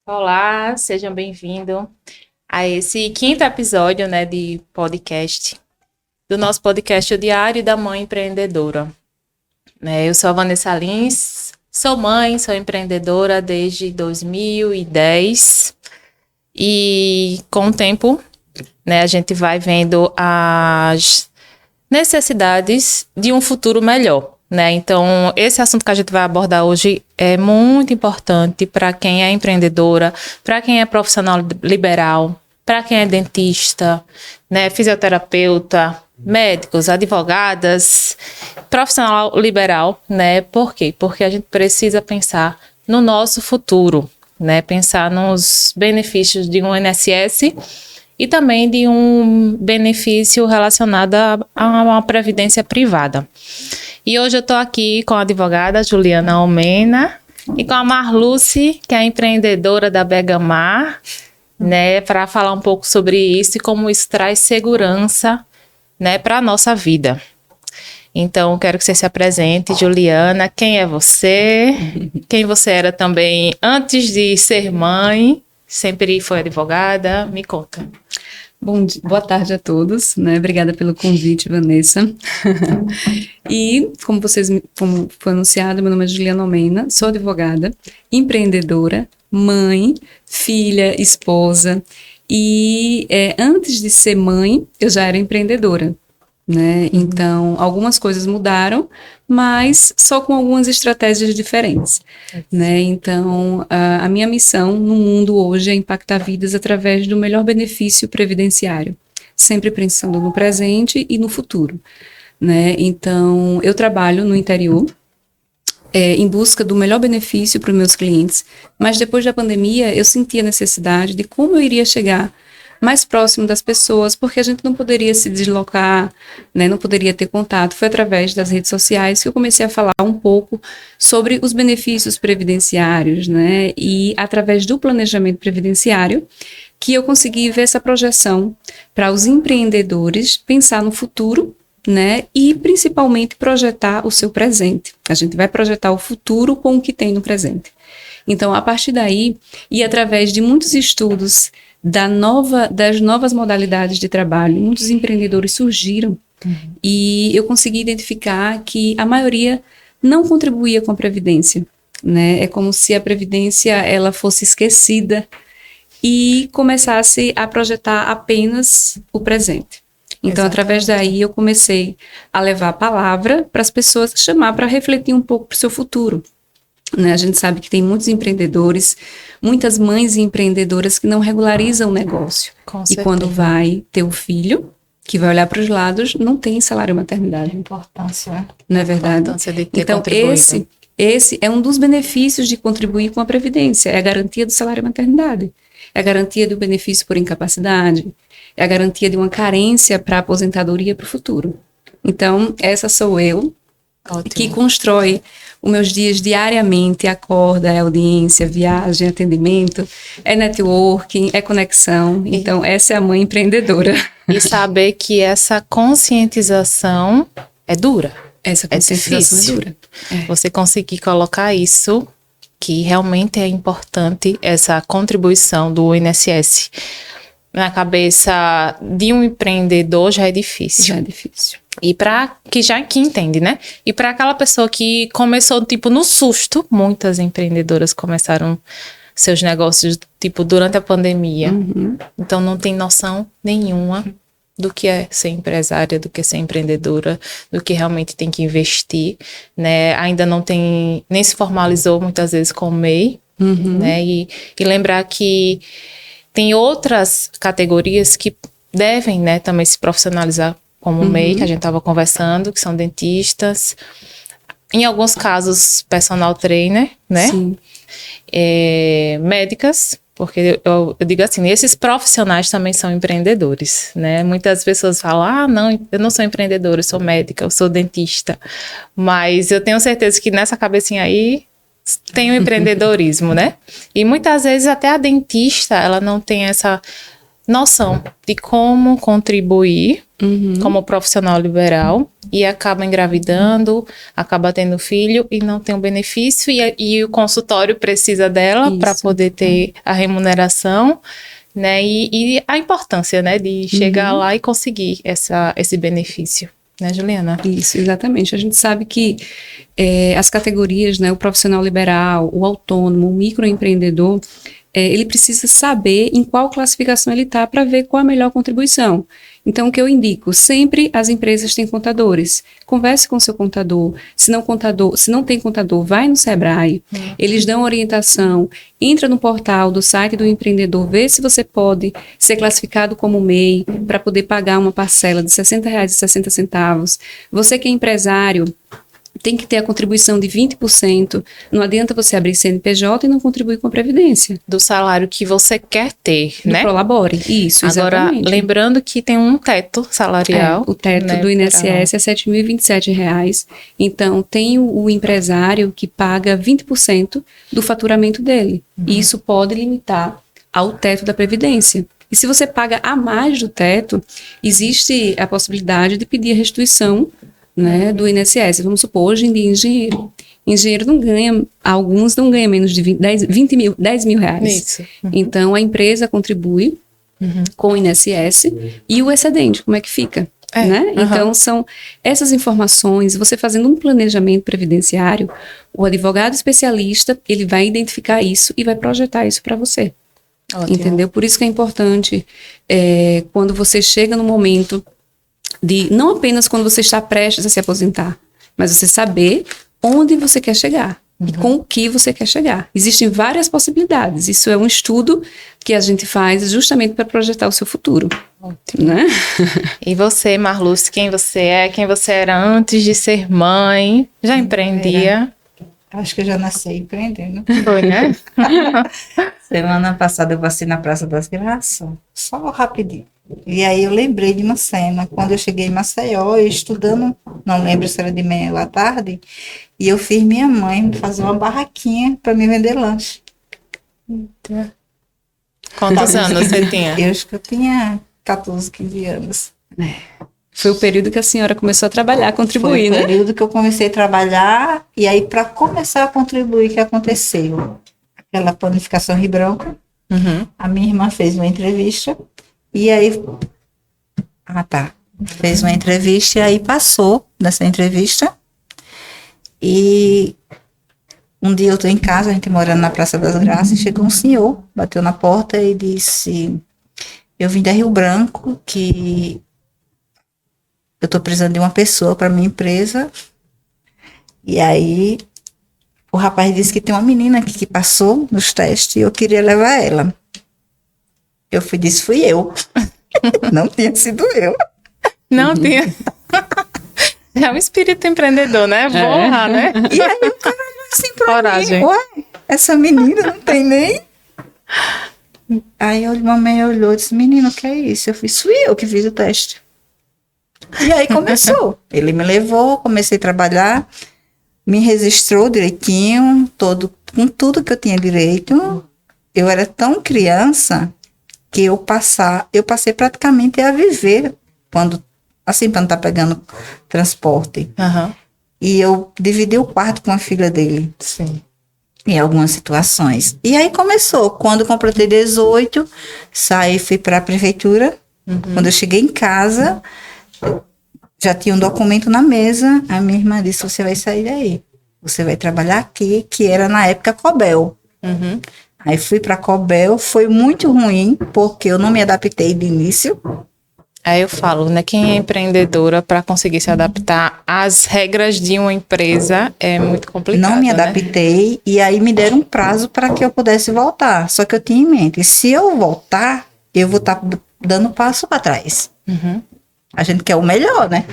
Olá, sejam bem-vindos a esse quinto episódio, de podcast, do nosso podcast O Diário da Mãe Empreendedora. Eu sou a Vanessa Lins, sou mãe, sou empreendedora desde 2010 e com o tempo, a gente vai vendo as necessidades de um futuro melhor. Então, esse assunto que a gente vai abordar hoje é muito importante para quem é empreendedora, para quem é profissional liberal, para quem é dentista, fisioterapeuta, médicos, advogadas, profissional liberal, Por quê? Porque a gente precisa pensar no nosso futuro, Pensar nos benefícios de um INSS e também de um benefício relacionado a uma previdência privada. E hoje eu estou aqui com a advogada Juliana Almena e com a Marluce, que é a empreendedora da Begamar, para falar um pouco sobre isso e como isso traz segurança, para a nossa vida. Então, quero que você se apresente, Juliana. Quem é você? Quem você era também antes de ser mãe? Sempre foi advogada? Me conta. Boa tarde a todos, Obrigada pelo convite, Vanessa. E, como foi anunciado, meu nome é Juliana Almena, sou advogada, empreendedora, mãe, filha, esposa. E antes de ser mãe, eu já era empreendedora, Então, algumas coisas mudaram, mas só com algumas estratégias diferentes, Então, a minha missão no mundo hoje é impactar vidas através do melhor benefício previdenciário, sempre pensando no presente e no futuro, Então, eu trabalho no interior, em busca do melhor benefício para os meus clientes, mas depois da pandemia eu senti a necessidade de como eu iria chegar mais próximo das pessoas, porque a gente não poderia se deslocar, não poderia ter contato. Foi através das redes sociais que eu comecei a falar um pouco sobre os benefícios previdenciários, e através do planejamento previdenciário, que eu consegui ver essa projeção para os empreendedores pensar no futuro, e principalmente projetar o seu presente. A gente vai projetar o futuro com o que tem no presente. Então, a partir daí, e através de muitos estudos das novas modalidades de trabalho, muitos empreendedores surgiram, e eu consegui identificar que a maioria não contribuía com a Previdência, É como se a Previdência ela fosse esquecida e começasse a projetar apenas o presente. Então, através daí, eu comecei a levar a palavra para as pessoas, chamar para refletir um pouco para o seu futuro. A gente sabe que tem muitos empreendedores, muitas mães empreendedoras que não regularizam o negócio. E quando vai ter o filho, que vai olhar para os lados, não tem salário maternidade. Importância. Não é verdade? De ter então, esse é um dos benefícios de contribuir com a Previdência, é a garantia do salário maternidade, é a garantia do benefício por incapacidade, é a garantia de uma carência para a aposentadoria para o futuro. Então, essa sou eu, que constrói os meus dias diariamente, acorda, é audiência, viagem, atendimento, é networking, é conexão. Então, essa é a mãe empreendedora. E saber que essa conscientização é dura. Essa conscientização é dura. Você conseguir colocar isso, que realmente é importante, essa contribuição do INSS na cabeça de um empreendedor já é difícil. Já é difícil. E que entende, E para aquela pessoa que começou, no susto, muitas empreendedoras começaram seus negócios, durante a pandemia. Então, não tem noção nenhuma do que é ser empresária, do que é ser empreendedora, do que realmente tem que investir, Ainda não tem, nem se formalizou muitas vezes com o MEI, E lembrar que tem outras categorias que devem, também se profissionalizar como o MEI, que a gente estava conversando, que são dentistas, em alguns casos, personal trainer, Sim. Médicas, porque eu digo assim, esses profissionais também são empreendedores, Muitas pessoas falam, não, eu não sou empreendedora, eu sou médica, eu sou dentista, mas eu tenho certeza que nessa cabecinha aí tem o empreendedorismo, E muitas vezes até a dentista, ela não tem essa noção de como contribuir como profissional liberal e acaba engravidando, acaba tendo filho e não tem um benefício e o consultório precisa dela para poder ter a remuneração, né? E a importância, né, de chegar lá e conseguir esse benefício, né, Juliana? Isso, exatamente. A gente sabe que as categorias, né, o profissional liberal, o autônomo, o microempreendedor, ele precisa saber em qual classificação ele está para ver qual a melhor contribuição. Então, o que eu indico, sempre as empresas têm contadores. Converse com o seu contador. Se não tem contador, vai no Sebrae. Eles dão orientação. Entra no portal do site do empreendedor, vê se você pode ser classificado como MEI para poder pagar uma parcela de R$60,60. Você que é empresário, tem que ter a contribuição de 20%. Não adianta você abrir CNPJ e não contribuir com a Previdência. Do salário que você quer ter, do né? Prolabore. Isso, exatamente. Agora, lembrando que tem um teto salarial. O teto, né, do INSS é R$7.027. Então, tem o empresário que paga 20% do faturamento dele. E isso pode limitar ao teto da Previdência. E se você paga a mais do teto, existe a possibilidade de pedir a restituição, né, do INSS. Vamos supor, hoje em dia, engenheiro não ganha, alguns não ganham menos de 10 mil reais. Isso. Então, a empresa contribui com o INSS e o excedente, como é que fica? Né? Então, são essas informações, você fazendo um planejamento previdenciário, o advogado especialista, ele vai identificar isso e vai projetar isso para você. Ótimo. Entendeu? Por isso que é importante, quando você chega no momento não apenas quando você está prestes a se aposentar, mas você saber onde você quer chegar e com o que você quer chegar. Existem várias possibilidades. Isso é um estudo que a gente faz justamente para projetar o seu futuro. Ótimo. Né? E você, Marluce, quem você era antes de ser mãe? Já empreendia? Acho que eu já nasci empreendendo. Foi, né? Semana passada eu passei na Praça das Graças, só rapidinho. E aí eu lembrei de uma cena, quando eu cheguei em Maceió, eu estudando, não lembro se era de manhã ou à tarde, e eu fiz minha mãe fazer uma barraquinha para me vender lanche. Quantos anos você tinha? Eu acho que eu tinha 14, 15 anos. Foi o período que a senhora começou a trabalhar, a contribuir, né? Foi o período que eu comecei a trabalhar, e aí para começar a contribuir, o que aconteceu? Aquela panificação Rio Branco, a minha irmã fez uma entrevista, e aí, fez uma entrevista e aí passou nessa entrevista. E um dia eu tô em casa, a gente morando na Praça das Graças, e chegou um senhor, bateu na porta e disse: eu vim da Rio Branco, que eu tô precisando de uma pessoa para minha empresa. E aí o rapaz disse que tem uma menina aqui que passou nos testes e eu queria levar ela. Disse, fui eu. Não tinha sido eu. Não tinha. É um espírito empreendedor, né? Borra, né? E aí o cara assim pra coragem. mim, ué, essa menina não tem nem... Aí a mamãe olhou e disse, menino, o que é isso? Eu fiz, fui eu que fiz o teste. E aí começou. Ele me levou, comecei a trabalhar, me registrou direitinho, com tudo que eu tinha direito. Eu era tão criança que eu passei praticamente a viver quando não tá pegando transporte. E eu dividi o quarto com a filha dele. Sim. Em algumas situações. E aí começou. Quando completei 18, fui para a prefeitura. Quando eu cheguei em casa, já tinha um documento na mesa. A minha irmã disse, você vai sair daí. Você vai trabalhar aqui, que era na época Cobel. Aí fui para Cobel, foi muito ruim, porque eu não me adaptei de início. Aí eu falo, né, quem é empreendedora, para conseguir se adaptar às regras de uma empresa é muito complicado. Não me adaptei, e aí me deram um prazo para que eu pudesse voltar. Só que eu tinha em mente, se eu voltar, eu vou estar dando passo para trás. A gente quer o melhor, né?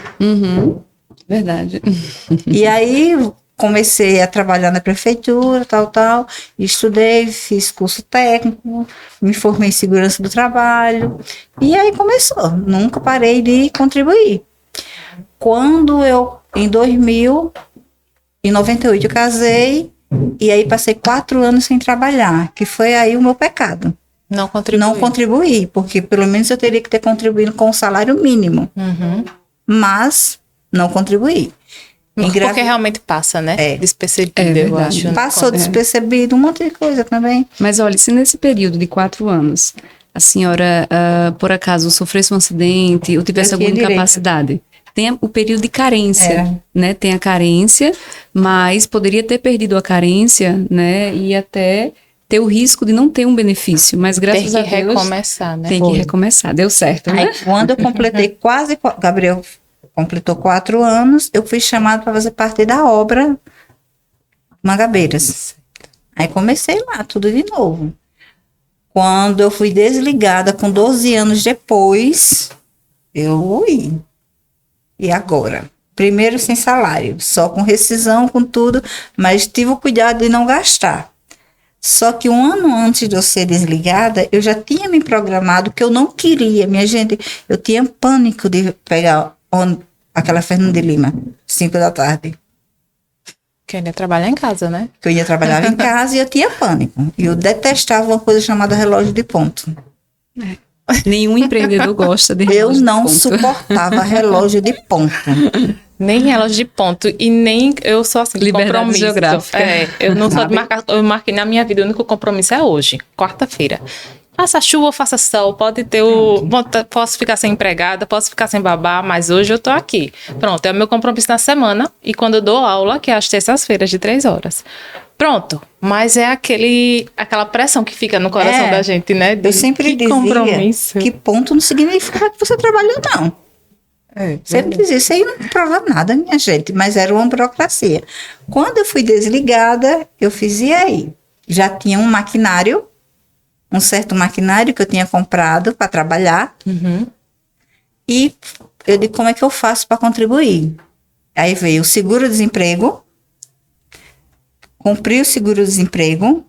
Verdade. E aí comecei a trabalhar na prefeitura, estudei, fiz curso técnico, me formei em segurança do trabalho, e aí começou, nunca parei de contribuir. Quando em 98 eu casei, e aí passei 4 anos sem trabalhar, que foi aí o meu pecado. não contribuí, porque pelo menos eu teria que ter contribuído com o salário mínimo. Mas não contribuí. Porque realmente passa, né? Despercebido, eu acho. Passou despercebido, um monte de coisa também. Mas olha, se nesse período de 4 anos a senhora, por acaso, sofresse um acidente ou tivesse alguma incapacidade, tem o período de carência, né? Tem a carência, mas poderia ter perdido a carência, né? E até ter o risco de não ter um benefício, mas graças a Deus... Tem que recomeçar, né? Tem que recomeçar, deu certo, né? Aí, quando eu completei Gabriel completou 4 anos, eu fui chamada para fazer parte da obra Mangabeiras. Aí comecei lá, tudo de novo. Quando eu fui desligada, com 12 anos depois, eu ia. E agora? Primeiro sem salário, só com rescisão, com tudo, mas tive o cuidado de não gastar. Só que 1 ano antes de eu ser desligada, eu já tinha me programado que eu não queria. Minha gente, eu tinha pânico de pegar aquela Fernando de Lima, 5 da tarde. Que eu ia trabalhar em casa, né? Que eu ia trabalhar em casa e eu tinha pânico. E eu detestava uma coisa chamada relógio de ponto. Nenhum empreendedor gosta de relógio de ponto. Eu não de ponto. suportava relógio de ponto. Nem relógio de ponto e nem eu sou assim, liberdade compromisso. Geográfica. Eu não sou de marcar, eu marquei na minha vida, o único compromisso é hoje, quarta-feira. Faça chuva ou faça sol, pode ter posso ficar sem empregada, posso ficar sem babá, mas hoje eu tô aqui. Pronto, é o meu compromisso na semana e quando eu dou aula, que é às terças-feiras de 3 horas. Pronto, mas é aquela pressão que fica no coração da gente, né? Eu sempre dizia compromisso. Que ponto não significa que você trabalhou, não. Sempre dizia, isso aí não prova nada, minha gente, mas era uma burocracia. Quando eu fui desligada, eu fiz, e aí? Já tinha um maquinário, um certo maquinário que eu tinha comprado para trabalhar, e eu disse, como é que eu faço para contribuir? Aí veio o seguro-desemprego, cumpri o seguro-desemprego,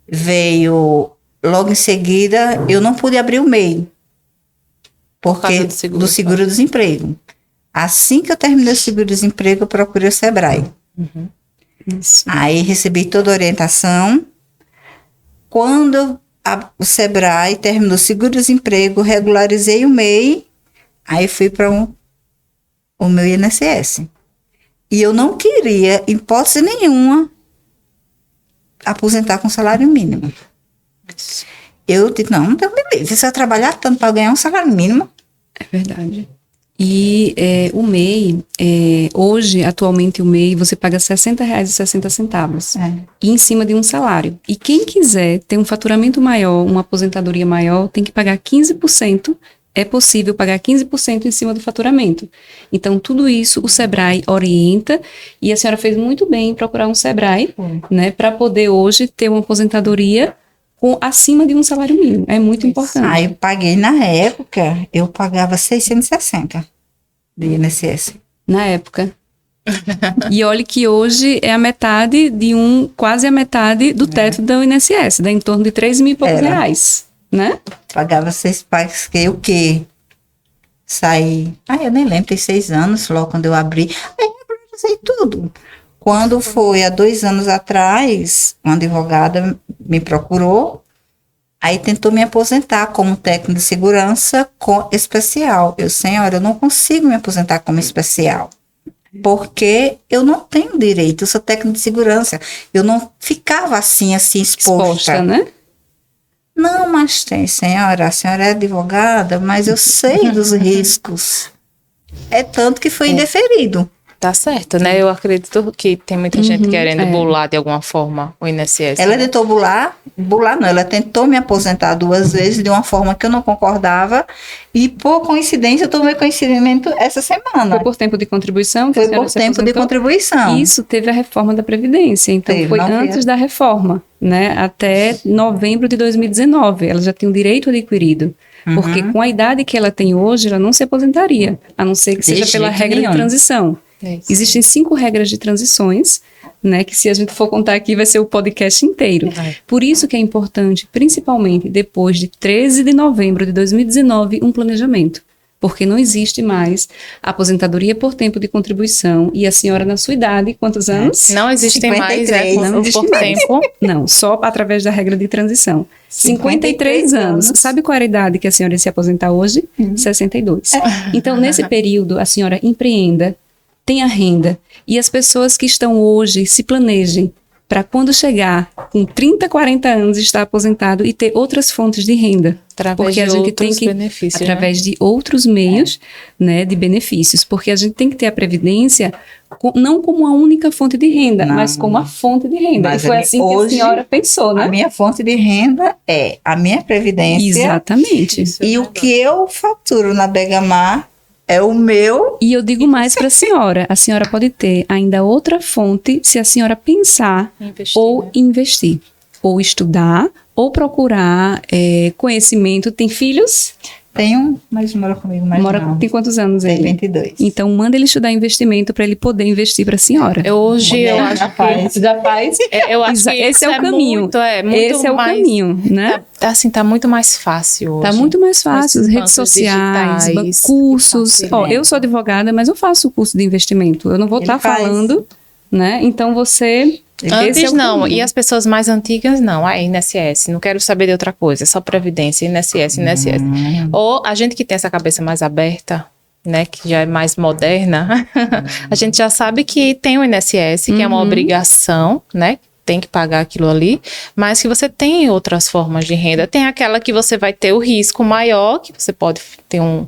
veio logo em seguida, eu não pude abrir o MEI, porque do seguro-desemprego. Assim que eu terminei o seguro-desemprego, eu procurei o Sebrae. Isso. Aí recebi toda a orientação. Quando o Sebrae terminou o seguro-desemprego, regularizei o MEI, aí fui para o meu INSS. E eu não queria, em hipótese nenhuma, aposentar com salário mínimo. Eu disse, não Deus me livre, se eu trabalhar tanto para ganhar um salário mínimo. É verdade. E o MEI, hoje, atualmente o MEI, você paga R$60,60. E em cima de um salário. E quem quiser ter um faturamento maior, uma aposentadoria maior, tem que pagar 15%. É possível pagar 15% em cima do faturamento. Então, tudo isso o Sebrae orienta e a senhora fez muito bem em procurar um Sebrae, né, para poder hoje ter uma aposentadoria acima de um salário mínimo. É muito importante. Aí eu paguei, na época, eu pagava 660 do INSS. Na época. E olhe que hoje é a metade quase a metade do teto do INSS, dá em torno de 3 mil e poucos reais, né? Pagava 6, paguei o quê? Saí, eu nem lembro, tem 6 anos, logo quando eu abri. Aí eu regularizei tudo. Quando foi há 2 anos atrás, uma advogada me procurou, aí tentou me aposentar como técnico de segurança especial. Senhora, eu não consigo me aposentar como especial, porque eu não tenho direito, eu sou técnico de segurança. Eu não ficava assim exposta, né? Não, mas tem, senhora, a senhora é advogada, mas eu sei dos riscos. É tanto que foi indeferido. Tá certo, né? Eu acredito que tem muita gente querendo bular de alguma forma o INSS. Ela tentou bular não, ela tentou me aposentar 2 vezes de uma forma que eu não concordava e por coincidência eu tomei conhecimento essa semana. Foi por tempo de contribuição? Foi por tempo de contribuição. Isso teve a reforma da Previdência, então foi antes da reforma, né? Até novembro de 2019, ela já tinha o direito adquirido. Porque com a idade que ela tem hoje, ela não se aposentaria, a não ser que seja pela regra de transição. Isso. Existem 5 regras de transições, né, que se a gente for contar aqui vai ser o podcast inteiro. Por isso que é importante, principalmente depois de 13 de novembro de 2019, um planejamento. porque não existe mais aposentadoria por tempo de contribuição. E a senhora, na sua idade, quantos anos? Não existem mais, 53, não existe por mais. tempo. Não, só através da regra de transição. 53 anos. Sabe qual era a idade que a senhora ia se aposentar hoje? 62. Então, nesse período, a senhora empreenda, tenha renda, e as pessoas que estão hoje se planejem para quando chegar com 30, 40 anos estar aposentado e ter outras fontes de renda. Através Porque a de gente tem outros que, benefícios, através de outros meios, né, de benefícios, porque a gente tem que ter a previdência não como a única fonte de renda, Não. mas como a fonte de renda. Mas e foi assim que a hoje, senhora pensou, né? A minha fonte de renda é a minha previdência. Exatamente. E o que eu faturo na Begamar é o meu. E eu digo mais para a senhora pode ter ainda outra fonte se a senhora pensar Investir, ou né? investir, ou estudar, ou procurar conhecimento. Tem filhos? Tem um, mas mora comigo mais não. Tem quantos anos Tem ele? 22. Então, manda ele estudar investimento para ele poder investir para a senhora. Hoje eu Mulher, acho já faz. Já faz? eu acho que Esse é o isso caminho. Muito Esse é o mais, caminho, né? Assim, tá muito mais fácil hoje. Tá muito mais fácil, Esses redes bancos sociais, digitais, cursos. Ó, facilita. eu sou advogada, mas eu faço o curso de investimento. Eu não vou Ele estar faz. falando, né? Então você... esse Antes é o não, caminho. e as pessoas mais antigas não. INSS, não quero saber de outra coisa, só Previdência, INSS. Ou a gente que tem essa cabeça mais aberta, né, que já é mais moderna, a gente já sabe que tem o INSS, que é uma obrigação, né, tem que pagar aquilo ali, mas que você tem outras formas de renda. Tem aquela que você vai ter o risco maior, que você pode ter um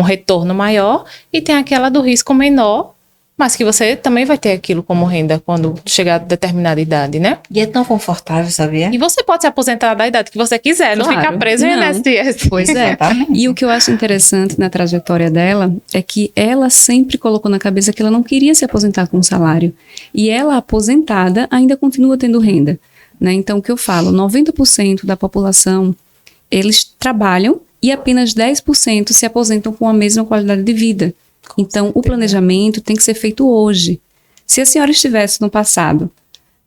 retorno maior, e tem aquela do risco menor, mas que você também vai ter aquilo como renda quando chegar a determinada idade, né? E é tão confortável, sabia? E você pode se aposentar da idade que você quiser, não Claro. ficar preso em Não. INSS. Pois é. Exatamente. E o que eu acho interessante na trajetória dela é que ela sempre colocou na cabeça que ela não queria se aposentar com um salário. E ela, aposentada, ainda continua tendo renda, né? Então, o que eu falo, 90% da população, eles trabalham e apenas 10% se aposentam com a mesma qualidade de vida. Então, o planejamento tem que ser feito hoje. Se a senhora estivesse no passado,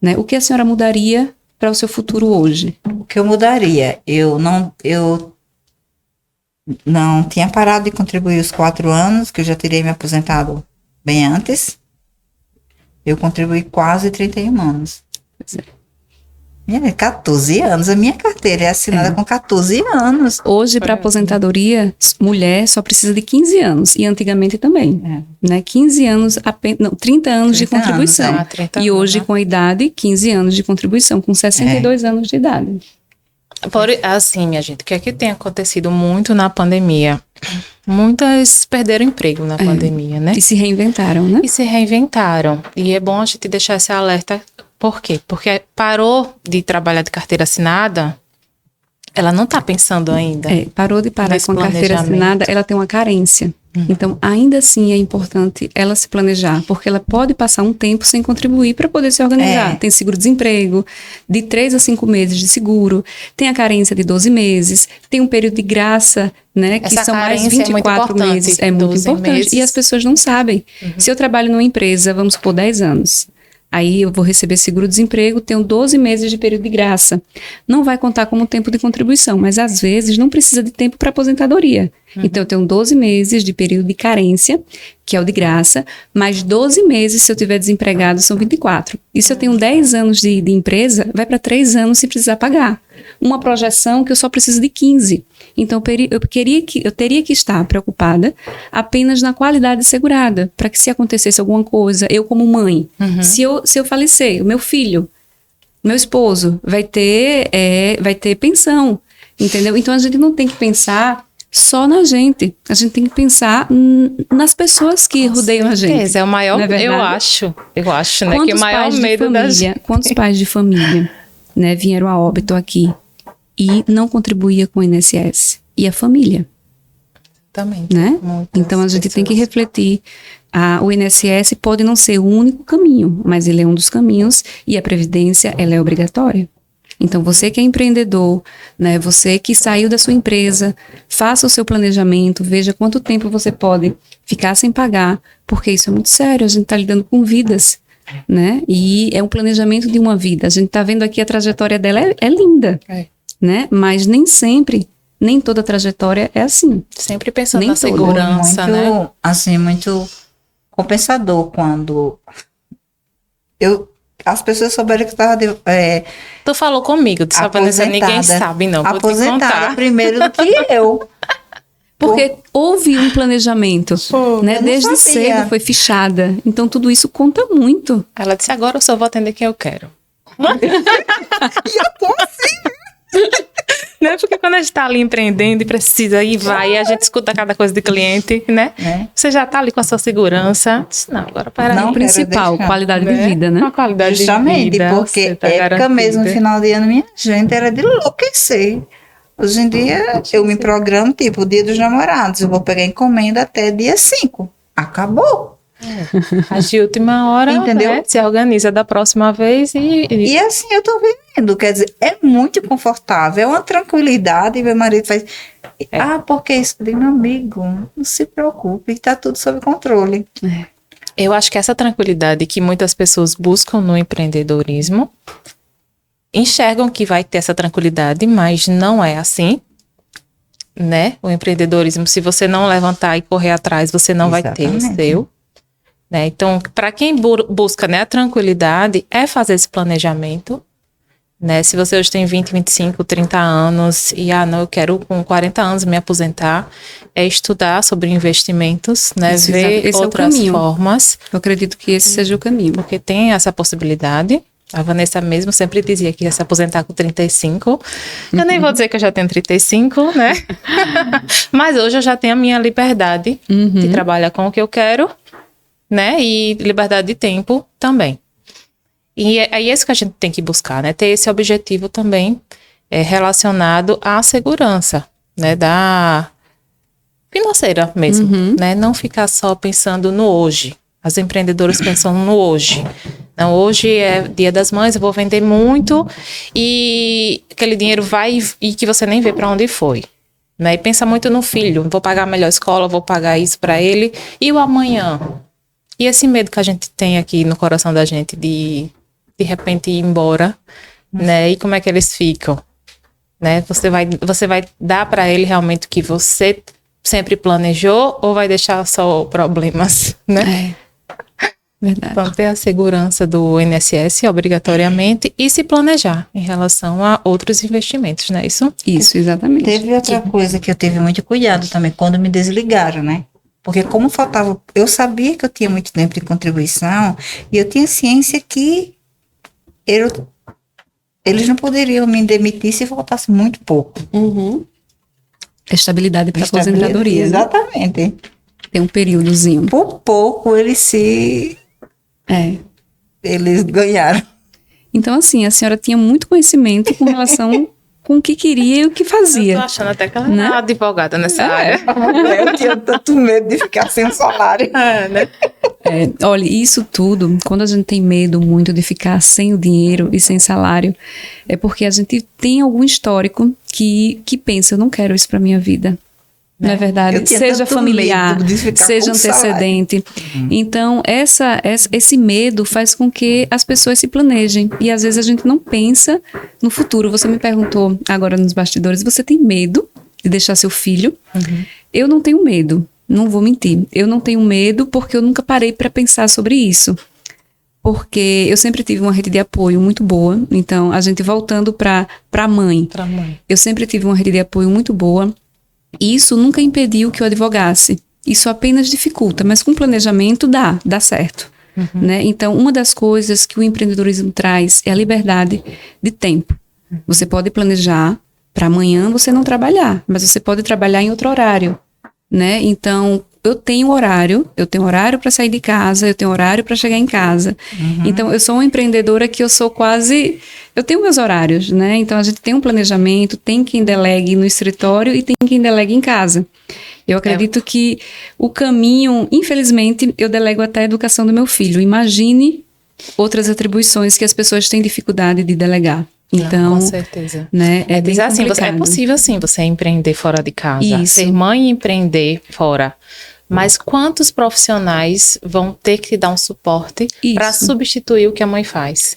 né, o que a senhora mudaria para o seu futuro hoje? O que eu mudaria? Eu não tinha parado de contribuir os 4 anos, que eu já teria me aposentado bem antes. Eu contribuí quase 31 anos. Pois é. 14 anos. A minha carteira é assinada com 14 anos. Hoje, para aposentadoria, mulher só precisa de 15 anos. E antigamente também. Né? 15 anos, 30 anos de 30 contribuição. anos, 30 E hoje, anos, né? com a idade, 15 anos de contribuição, com 62 anos de idade. Assim, minha gente, o que é que tem acontecido muito na pandemia? Muitas perderam emprego na pandemia, né? E se reinventaram, né? E se reinventaram. E é bom a gente deixar esse alerta. Por quê? Porque parou de trabalhar de carteira assinada, ela não está pensando ainda. Parou de parar Nesse com a carteira planejamento. assinada, ela tem uma carência. Então, ainda assim, é importante ela se planejar, porque ela pode passar um tempo sem contribuir para poder se organizar. Tem seguro-desemprego, de 3 a 5 meses de seguro, tem a carência de 12 meses, tem um período de graça, né, que Essa são mais carência é muito 24 importante, meses. É muito 12 importante. meses. E as pessoas não sabem. Se eu trabalho numa empresa, vamos supor, 10 anos, aí eu vou receber seguro-desemprego, tenho 12 meses de período de graça. Não vai contar como tempo de contribuição, mas às vezes não precisa de tempo para aposentadoria. Então eu tenho 12 meses de período de carência, que é o de graça, mais 12 meses se eu tiver desempregado são 24. E se eu tenho 10 anos de empresa, vai para 3 anos se precisar pagar. Uma projeção que eu só preciso de 15. Então eu teria que estar preocupada apenas na qualidade assegurada, para que se acontecesse alguma coisa, eu como mãe, se eu falecer, o meu filho, meu esposo vai ter pensão, entendeu? Então a gente não tem que pensar só na gente, a gente tem que pensar nas pessoas que rodeiam a gente. É o maior, Não é verdade? eu acho, né, que o maior medo da gente. Quantos pais de família, né, vieram a óbito aqui e não contribuía com o INSS? E a família, Também. né? Então a gente tem que refletir. O INSS pode não ser o único caminho, mas ele é um dos caminhos e a previdência, ela é obrigatória. Então você que é empreendedor, né, você que saiu da sua empresa, faça o seu planejamento, veja quanto tempo você pode ficar sem pagar, porque isso é muito sério, a gente está lidando com vidas, né? E é um planejamento de uma vida. A gente está vendo aqui a trajetória dela, é linda, né? Mas nem sempre nem toda trajetória é assim. Sempre pensando Nem na todo. segurança, muito, né? assim, muito compensador quando as pessoas souberam que eu estava Tu falou comigo, tu sabe, Vanessa, ninguém sabe, não. Vou te aposentada contar. primeiro do que eu. Porque houve um planejamento, né? eu não Desde sabia. cedo foi fichada. Então tudo isso conta muito. Ela disse, agora eu só vou atender quem eu quero. E eu tô assim. Não é porque quando a gente tá ali empreendendo e precisa ir, vai, e a gente escuta cada coisa de cliente, né? Né? Você já tá ali com a sua segurança. Disse, não, agora para Não, O aí. principal, deixar, qualidade de Né? vida, né? Uma qualidade de Justamente, vida. porque você tá época garantida. mesmo, no final de ano, minha gente, era de enlouquecer. Hoje em dia, eu me programo, tipo, o dia dos namorados, eu vou pegar encomenda até dia 5. Acabou. As de última hora, Entendeu? né, se organiza da próxima vez e E assim eu tô vivendo, quer dizer, é muito confortável, é uma tranquilidade. E meu marido faz, porque isso? Eu digo, meu amigo, não se preocupe, tá tudo sob controle. eu acho que essa tranquilidade que muitas pessoas buscam no empreendedorismo, enxergam que vai ter essa tranquilidade, mas não é assim, né? O empreendedorismo, se você não levantar e correr atrás, você não vai ter o Exatamente. seu. Né? Então, para quem busca, né, a tranquilidade, é fazer esse planejamento. Né? Se você hoje tem 20, 25, 30 anos e, não, eu quero com 40 anos me aposentar, é estudar sobre investimentos, né? Isso, Ver esse é o outras caminho. formas, Eu acredito que esse seja o caminho. porque tem essa possibilidade. A Vanessa mesmo sempre dizia que ia se aposentar com 35. Eu nem vou dizer que eu já tenho 35, né? Mas hoje eu já tenho a minha liberdade de trabalhar com o que eu quero, né? E liberdade de tempo também. E é isso que a gente tem que buscar, né? Ter esse objetivo também relacionado à segurança, né? Da financeira mesmo, né? Não ficar só pensando no hoje. As empreendedoras pensam no hoje. Não, hoje é Dia das Mães, eu vou vender muito e aquele dinheiro vai e que você nem vê para onde foi. Né? E pensa muito no filho, vou pagar a melhor escola, vou pagar isso para ele. E o amanhã? E esse medo que a gente tem aqui no coração da gente de repente ir embora, né? E como é que eles ficam? Né? Você vai dar para ele realmente o que você sempre planejou ou vai deixar só problemas, né? Verdade. Então, ter a segurança do INSS obrigatoriamente e se planejar em relação a outros investimentos, não é isso? Isso, exatamente. Teve outra coisa que eu tive muito cuidado também, quando me desligaram, né? Porque como faltava, eu sabia que eu tinha muito tempo de contribuição e eu tinha ciência que eles não poderiam me demitir se faltasse muito pouco. Estabilidade para aposentadoria. Né? Exatamente. Tem um períodozinho. Por pouco eles ganharam. Então, assim, a senhora tinha muito conhecimento com relação com o que queria e o que fazia. Eu tô achando até que ela Né? é uma advogada nessa área. Eu tinha tanto medo de ficar sem salário. Né? Olha, isso tudo, quando a gente tem medo muito de ficar sem o dinheiro e sem salário, é porque a gente tem algum histórico que pensa, eu não quero isso para minha vida. Não é verdade? Eu tinha Seja tanto familiar, medo de ficar seja com antecedente. Então, esse medo faz com que as pessoas se planejem. E às vezes a gente não pensa no futuro. Você me perguntou agora nos bastidores, você tem medo de deixar seu filho? Eu não tenho medo, não vou mentir. Eu não tenho medo porque eu nunca parei para pensar sobre isso. Porque eu sempre tive uma rede de apoio muito boa. Então, a gente voltando para a mãe. Eu sempre tive uma rede de apoio muito boa. E isso nunca impediu que eu advogasse. Isso apenas dificulta, mas com planejamento dá certo. Né? Então, uma das coisas que o empreendedorismo traz é a liberdade de tempo. Você pode planejar para amanhã você não trabalhar, mas você pode trabalhar em outro horário. Né? Então, eu tenho horário para sair de casa, eu tenho horário para chegar em casa. Então, eu sou uma empreendedora que eu tenho meus horários, né? Então, a gente tem um planejamento, tem quem delegue no escritório e tem quem delegue em casa. Eu acredito que o caminho, infelizmente, eu delego até a educação do meu filho. Imagine outras atribuições que as pessoas têm dificuldade de delegar. Então, com certeza. Né, é bem dizer assim, complicado. é possível sim você empreender fora de casa. Isso. Ser mãe e empreender fora. Mas quantos profissionais vão ter que dar um suporte para substituir o que a mãe faz?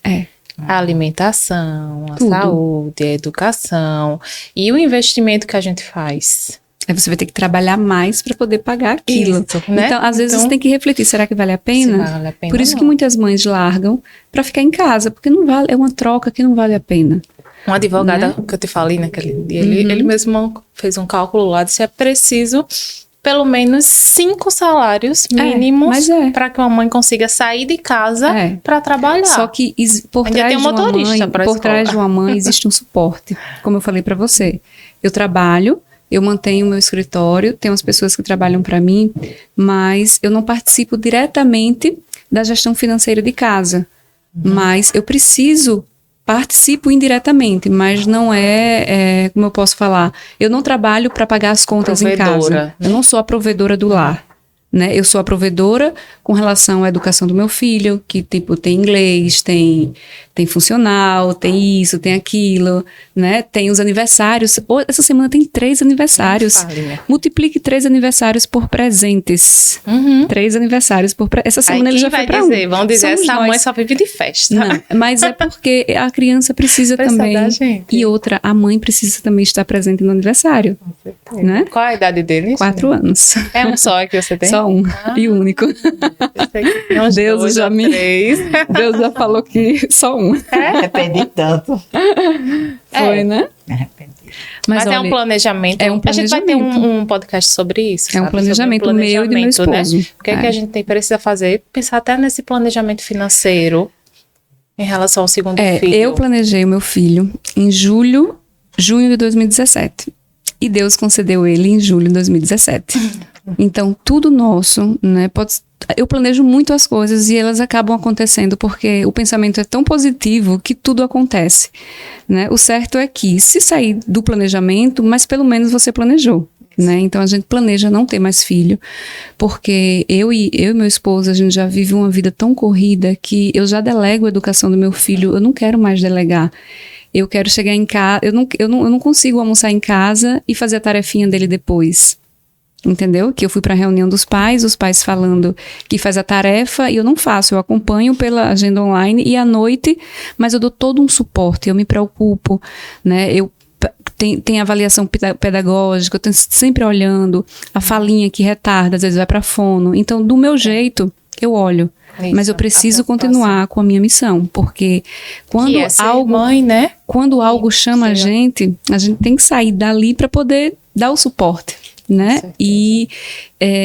A alimentação, a Tudo. saúde, a educação e o investimento que a gente faz. Aí você vai ter que trabalhar mais para poder pagar aquilo. Isso, né? Então, às vezes, Então, você tem que refletir, será que vale a Se pena? vale a pena Por isso ou que não. muitas mães largam para ficar em casa, porque não vale, é uma troca que não vale a pena. Um advogado Né? que eu te falei naquele dia, ele mesmo fez um cálculo lá, disse é preciso pelo menos 5 salários mínimos mas é. para que uma mãe consiga sair de casa É. para trabalhar. Só que por Ainda trás tem um de uma motorista mãe, pra por escola. trás de uma mãe existe um suporte. Como eu falei para você, eu trabalho, eu mantenho o meu escritório, tem umas pessoas que trabalham para mim, mas eu não participo diretamente da gestão financeira de casa. Mas eu participo indiretamente, mas não como eu posso falar, eu não trabalho para pagar as contas em casa. Provedora, Eu não sou a provedora do lar. Né? Eu sou a provedora com relação à educação do meu filho, que tipo tem inglês, tem funcional, tem isso, tem aquilo, né? Tem os aniversários. Essa semana tem 3 aniversários. Falinha. Multiplique 3 aniversários por presentes. Uhum. 3 aniversários por presentes. Essa semana Aí ele quem já foi vai para dizer, vão dizer, Somos essa nós. mãe só vive de festa. Não, mas é porque a criança precisa Precisa também. da gente. E outra, a mãe precisa também estar presente no aniversário, né? Qual a idade deles? 4 anos. É um só que você tem? Só um e único. Eu sei que tem uns Deus 2 já ou me- 3. Deus já falou que só um. Arrependi tanto. Foi, né? Me arrependi. Mas é um olha, planejamento. é um A gente vai ter planejamento. um podcast sobre isso. É um sabe? planejamento Sobre meu e do meu esposo. Né? O que é que É. a gente precisa fazer? Pensar até nesse planejamento financeiro em relação ao segundo filho. Eu planejei o meu filho em junho de 2017. E Deus concedeu ele em julho de 2017. Então, tudo nosso, né? Eu planejo muito as coisas e elas acabam acontecendo porque o pensamento é tão positivo que tudo acontece, né? O certo é que, se sair do planejamento, mas pelo menos você planejou, né? Então, a gente planeja não ter mais filho, porque eu e meu esposo, a gente já vive uma vida tão corrida que eu já delego a educação do meu filho, eu não quero mais delegar. Eu quero chegar em casa, eu não consigo almoçar em casa e fazer a tarefinha dele depois. Entendeu? Que eu fui para a reunião dos pais, os pais falando que faz a tarefa e eu não faço, eu acompanho pela agenda online e à noite, mas eu dou todo um suporte, eu me preocupo, né? Tem avaliação pedagógica, eu estou sempre olhando a falinha que retarda, às vezes vai para fono. Então, do meu jeito, eu olho. Isso, Mas eu preciso a preocupação. continuar com a minha missão, porque quando que é ser algo mãe, né? quando algo chama a gente tem que sair dali para poder dar o suporte, né? certeza. E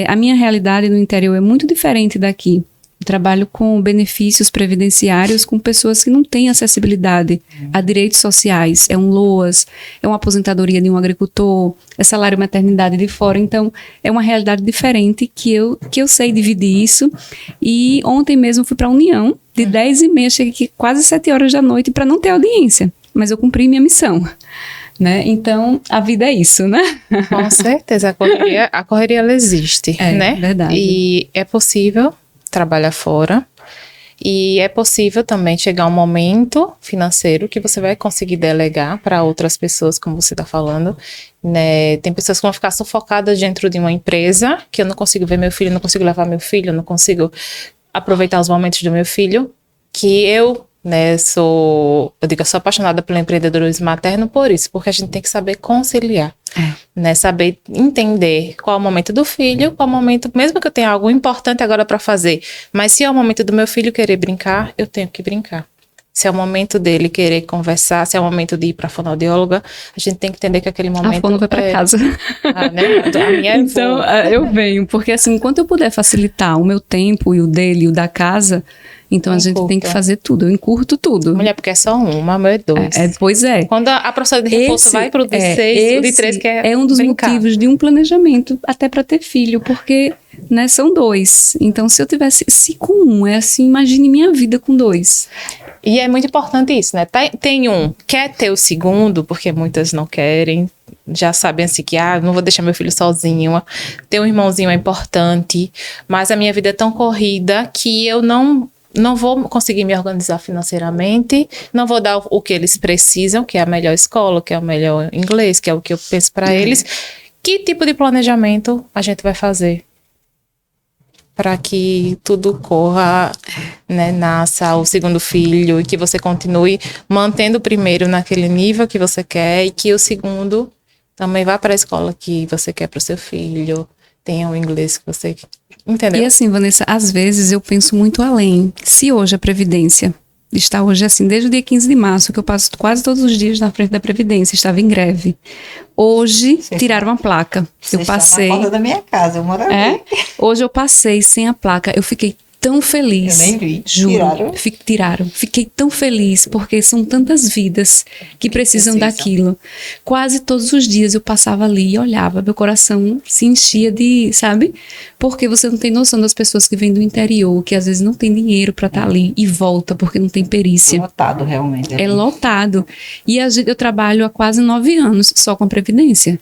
a minha realidade no interior é muito diferente daqui. Eu trabalho com benefícios previdenciários com pessoas que não têm acessibilidade a direitos sociais. É um LOAS, é uma aposentadoria de um agricultor, é salário maternidade de fora. Então, é uma realidade diferente que eu sei dividir isso. E ontem mesmo fui para a União, de 10h30, cheguei aqui quase 7 horas da noite para não ter audiência. Mas eu cumpri minha missão. Né? Então, a vida é isso, né? Com certeza, a correria ela existe, É, né? verdade. E é possível trabalhar fora. E é possível também chegar um momento financeiro que você vai conseguir delegar para outras pessoas, como você está falando, né? Tem pessoas que vão ficar sufocadas dentro de uma empresa, que eu não consigo ver meu filho, não consigo levar meu filho, não consigo aproveitar os momentos do meu filho, que eu, né, eu sou apaixonada pelo empreendedorismo materno por isso, porque a gente tem que saber conciliar. Né, saber entender qual é o momento do filho, qual é o momento, mesmo que eu tenha algo importante agora para fazer, mas se é o momento do meu filho querer brincar, eu tenho que brincar. Se é o momento dele querer conversar, se é o momento de ir para a fonoaudióloga, a gente tem que entender que aquele momento... A fono vai para casa. Né? A minha Então, eu venho, porque assim, enquanto eu puder facilitar o meu tempo e o dele e o da casa, então a gente tem que fazer tudo, eu encurto tudo. Mulher, porque é só uma, meu é 2. Pois é. Quando a professora de reforço vai pro de 6, o de 3 que é um dos brincar. motivos de um planejamento, até para ter filho, porque, né, são 2. Então, se eu tivesse, se com um, é assim, imagine minha vida com 2. E é muito importante isso, né? Tem um, quer ter o segundo, porque muitas não querem, já sabem assim que, não vou deixar meu filho sozinho, ter um irmãozinho é importante, mas a minha vida é tão corrida que eu não vou conseguir me organizar financeiramente, não vou dar o que eles precisam, que é a melhor escola, que é o melhor inglês, que é o que eu penso para eles. Que tipo de planejamento a gente vai fazer? para que tudo corra, né, nasça o segundo filho e que você continue mantendo o primeiro naquele nível que você quer e que o segundo também vá para a escola que você quer para o seu filho, tenha o inglês que você... Entendeu? E assim, Vanessa, às vezes eu penso muito além. Se hoje a Previdência está hoje assim, desde o dia 15 de março, que eu passo quase todos os dias na frente da Previdência, estava em greve. Hoje, tiraram a placa. Você Eu passei... está na porta da minha casa, eu moro ali. É? Hoje eu passei sem a placa. Eu fiquei tão feliz. Eu nem vi. Juro. Tiraram? Tiraram. Fiquei tão feliz, porque são tantas vidas que precisam daquilo. Quase todos os dias eu passava ali e olhava, meu coração se enchia de, sabe? Porque você não tem noção das pessoas que vêm do interior, que às vezes não tem dinheiro para estar ali e volta porque não tem perícia. Lotado, realmente. É lotado. E eu trabalho há quase 9 anos só com a Previdência.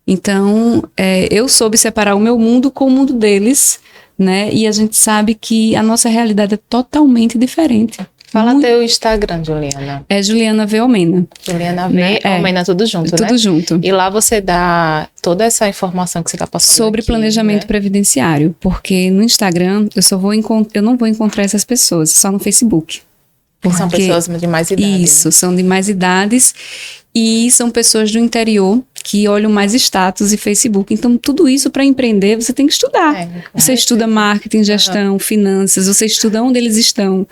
Então, eu soube separar o meu mundo com o mundo deles, né? E a gente sabe que a nossa realidade é totalmente diferente. Fala teu Instagram, Juliana. É Juliana V. Almena. Juliana V. Né? Almena, tudo junto, né? Tudo junto. E lá você dá toda essa informação que você está passando sobre aqui, planejamento né? previdenciário, porque no Instagram eu não vou encontrar essas pessoas, só no Facebook. Porque são pessoas de mais idade. Isso, são de mais idades e são pessoas do interior que olham mais status e Facebook. Então, tudo isso para empreender, você tem que estudar. Você estuda marketing, gestão, finanças, você estuda onde eles estão.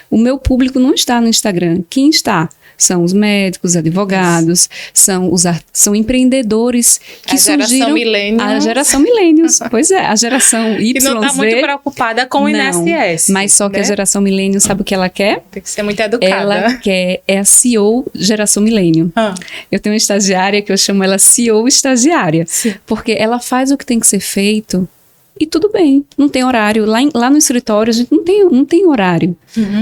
O meu público não está no Instagram. Quem está? São os médicos, advogados, são empreendedores que surgiram... A geração millennials. Pois é, a geração YZ... Que não está muito preocupada com o INSS. Mas só que a geração millennial sabe o que ela quer? Tem que ser muito educada. Ela quer, é a CEO geração millennial. Eu tenho uma estagiária que eu chamo ela CEO estagiária. Sim. Porque ela faz o que tem que ser feito e tudo bem, não tem horário. Lá no escritório a gente não tem horário,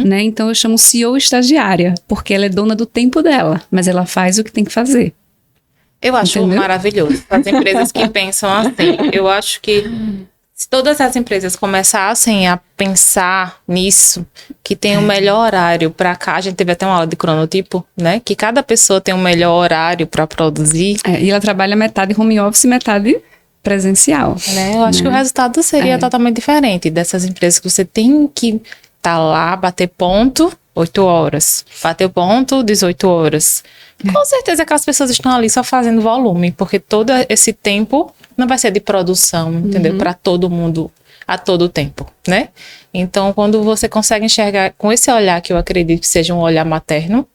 né? Então eu chamo CEO estagiária, porque ela é dona do tempo dela, mas ela faz o que tem que fazer. Eu acho maravilhoso. As empresas que pensam assim, eu acho que se todas as empresas começassem a pensar nisso, que tem o melhor horário para cá, a gente teve até uma aula de cronotipo, né? Que cada pessoa tem o melhor horário para produzir. E ela trabalha metade home office e metade presencial. Né? Eu acho que o resultado seria totalmente diferente dessas empresas que você tem que estar lá, bater ponto, 8 horas. Bater ponto, 18 horas. Com certeza que as pessoas estão ali só fazendo volume, porque todo esse tempo não vai ser de produção, entendeu? Para todo mundo, a todo tempo, né? Então, quando você consegue enxergar com esse olhar, que eu acredito que seja um olhar materno,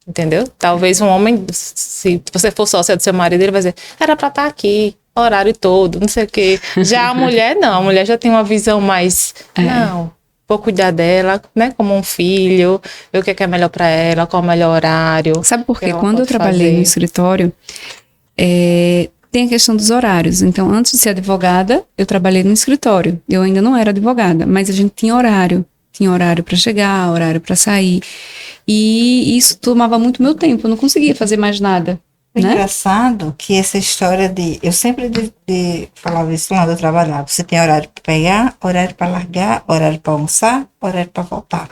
entendeu? Talvez um homem, se você for sócia do seu marido, ele vai dizer, era para estar aqui, horário todo, não sei o quê. Já a mulher, não. A mulher já tem uma visão mais, não, vou cuidar dela, né? Como um filho, ver o que é melhor para ela, qual é o melhor horário. Sabe por quê? Quando eu trabalhei no escritório, tem a questão dos horários. Então, antes de ser advogada, eu trabalhei no escritório. Eu ainda não era advogada, mas a gente tinha horário. Tinha horário para chegar, horário para sair. E isso tomava muito meu tempo. Eu não conseguia fazer mais nada. É engraçado que essa história de... Eu sempre falava isso lá onde eu trabalhava. Você tem horário para pegar, horário para largar, horário para almoçar, horário para voltar.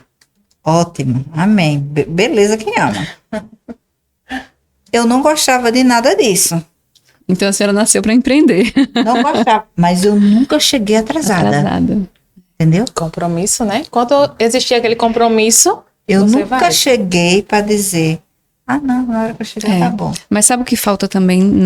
Ótimo. Amém. Beleza quem ama. Eu não gostava de nada disso. Então a senhora nasceu para empreender. Não gostava. Mas eu nunca cheguei atrasada. Entendeu? Compromisso, né? Quando existia aquele compromisso, eu nunca cheguei para dizer, não, na hora que eu chegar tá bom. Mas sabe o que falta também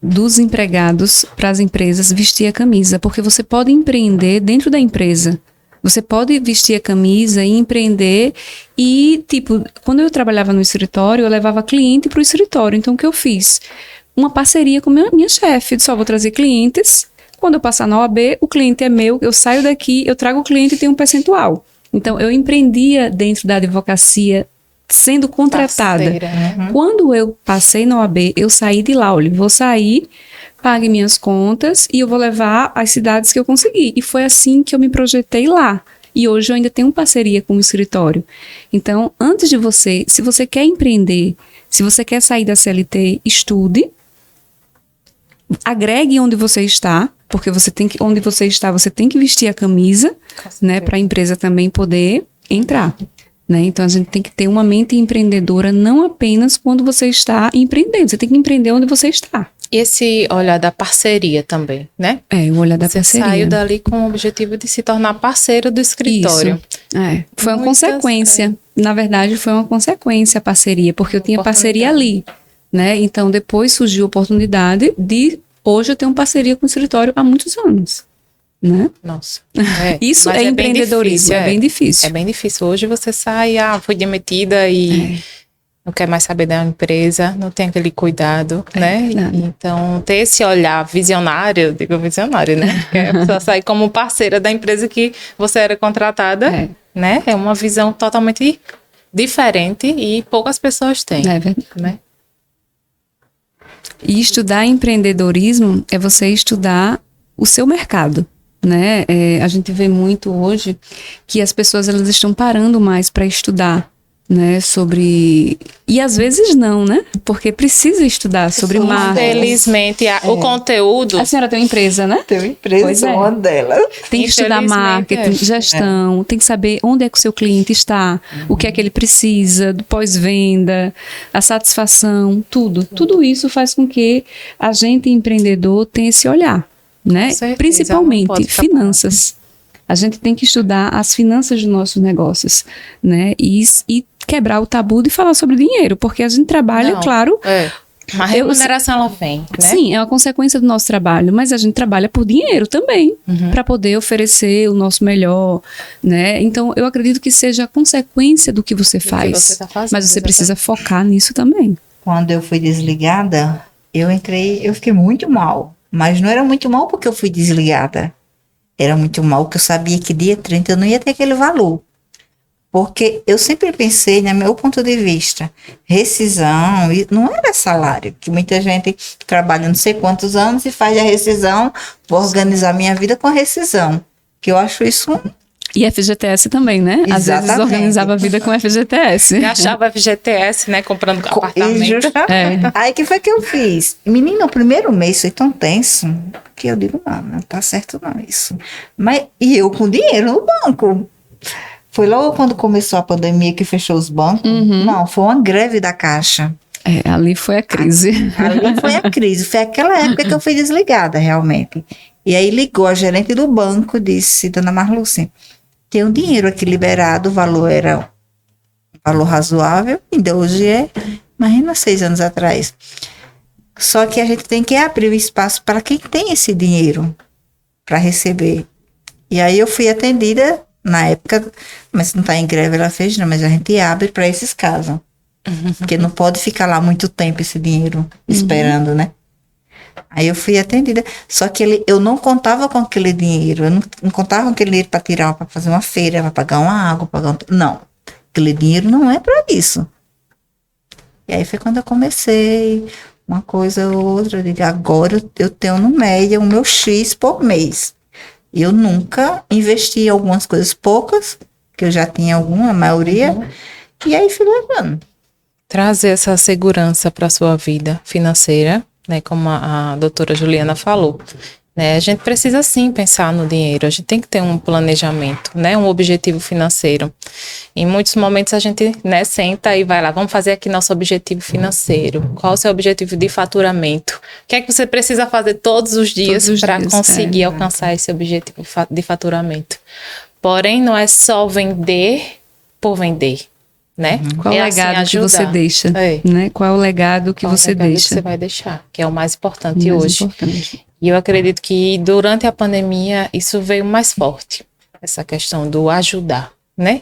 dos empregados para as empresas? Vestir a camisa, porque você pode empreender dentro da empresa. Você pode vestir a camisa e empreender e, tipo, quando eu trabalhava no escritório, eu levava cliente para o escritório. Então, o que eu fiz? Uma parceria com minha chefe. Eu disse, vou trazer clientes. Quando eu passar na OAB, o cliente é meu, eu saio daqui, eu trago o cliente e tenho um percentual. Então, eu empreendia dentro da advocacia, sendo contratada. Quando eu passei na OAB, eu saí de lá, olha, vou sair, pague minhas contas e eu vou levar às cidades que eu consegui. E foi assim que eu me projetei lá. E hoje eu ainda tenho parceria com o escritório. Então, antes de se você quer empreender, se você quer sair da CLT, estude, agregue onde você está, porque onde você está, você tem que vestir a camisa, né, para a empresa também poder entrar. né? Então, a gente tem que ter uma mente empreendedora não apenas quando você está empreendendo, você tem que empreender onde você está. E esse olhar da parceria também, né? É, o olhar da Você parceria. saiu dali com o objetivo de se tornar parceiro do escritório. Isso. Foi uma Muitas, consequência. Na verdade, foi uma consequência a parceria, porque eu tinha parceria ali, né? Então, depois surgiu a oportunidade de, hoje eu tenho parceria com o escritório há muitos anos, né? Nossa. Isso mas é empreendedorismo, é bem difícil. É bem difícil. Hoje você sai, fui demitida e não quer mais saber da empresa, não tem aquele cuidado, né? Então, ter esse olhar visionário, eu digo visionário, né? Que é a pessoa sair como parceira da empresa que você era contratada, né? É uma visão totalmente diferente e poucas pessoas têm. É verdade. Né? E estudar empreendedorismo é você estudar o seu mercado, né? A gente vê muito hoje que as pessoas elas estão parando mais para estudar, né? Sobre... E às vezes não, né? Porque precisa estudar sobre marketing. Infelizmente, o conteúdo... A senhora tem uma empresa, né? Tem uma empresa, uma delas. Tem que estudar marketing, gestão, tem que saber onde é que o seu cliente está, o que é que ele precisa, do pós-venda, a satisfação, tudo. Tudo isso faz com que a gente empreendedor tenha esse olhar, né? Certeza, principalmente finanças. A gente tem que estudar as finanças dos nossos negócios, né? E quebrar o tabu de falar sobre dinheiro, porque a gente trabalha, claro... A remuneração ela vem, né? Sim, é uma consequência do nosso trabalho, mas a gente trabalha por dinheiro também, para poder oferecer o nosso melhor, né? Então, eu acredito que seja a consequência do que você faz, que você tá fazendo, mas você precisa focar nisso também. Quando eu fui desligada, eu fiquei muito mal, mas não era muito mal porque eu fui desligada. Era muito mal porque eu sabia que dia 30 eu não ia ter aquele valor. Porque eu sempre pensei, no meu ponto de vista, rescisão não era salário, que muita gente trabalha não sei quantos anos e faz a rescisão, vou organizar minha vida com a rescisão, que eu acho isso... E FGTS também, né? Exatamente. Às vezes organizava a vida com FGTS. E achava FGTS, né? Comprando apartamento. Aí, que foi que eu fiz? Menina, o primeiro mês foi tão tenso que eu digo, não tá certo não isso. E eu com dinheiro no banco. Foi logo quando começou a pandemia que fechou os bancos. Não, foi uma greve da Caixa. Ali foi a crise. Ali foi a crise. Foi aquela época que eu fui desligada, realmente. E aí ligou a gerente do banco e disse, dona Marluce, tem um dinheiro aqui liberado, o valor era um valor razoável, ainda hoje imagina 6 anos atrás. Só que a gente tem que abrir o espaço para quem tem esse dinheiro para receber. E aí eu fui atendida na época, mas não está em greve, ela fez, não, mas a gente abre para esses casos. Porque não pode ficar lá muito tempo esse dinheiro esperando, né? Aí eu fui atendida. Só que eu não contava com aquele dinheiro, eu não contava com aquele dinheiro para tirar, para fazer uma feira, para pagar uma água, não. Aquele dinheiro não é para isso. E aí foi quando eu comecei, uma coisa ou outra, eu digo, agora eu tenho no média o meu X por mês. Eu nunca investi em algumas coisas poucas, que eu já tinha a maioria, e aí fui levando. Trazer essa segurança para a sua vida financeira, né, como a doutora Juliana falou. Né, a gente precisa sim pensar no dinheiro, a gente tem que ter um planejamento, né, um objetivo financeiro. Em muitos momentos a gente, né, senta e vai lá, vamos fazer aqui nosso objetivo financeiro. Qual o seu objetivo de faturamento? O que é que você precisa fazer todos os dias para conseguir alcançar esse objetivo de faturamento? Porém, não é só vender por vender. Né? Qual o legado que você deixa? Né? Qual é o legado que você deixa? Que você vai deixar, que é o mais importante hoje. E eu acredito que durante a pandemia isso veio mais forte, essa questão do ajudar, né?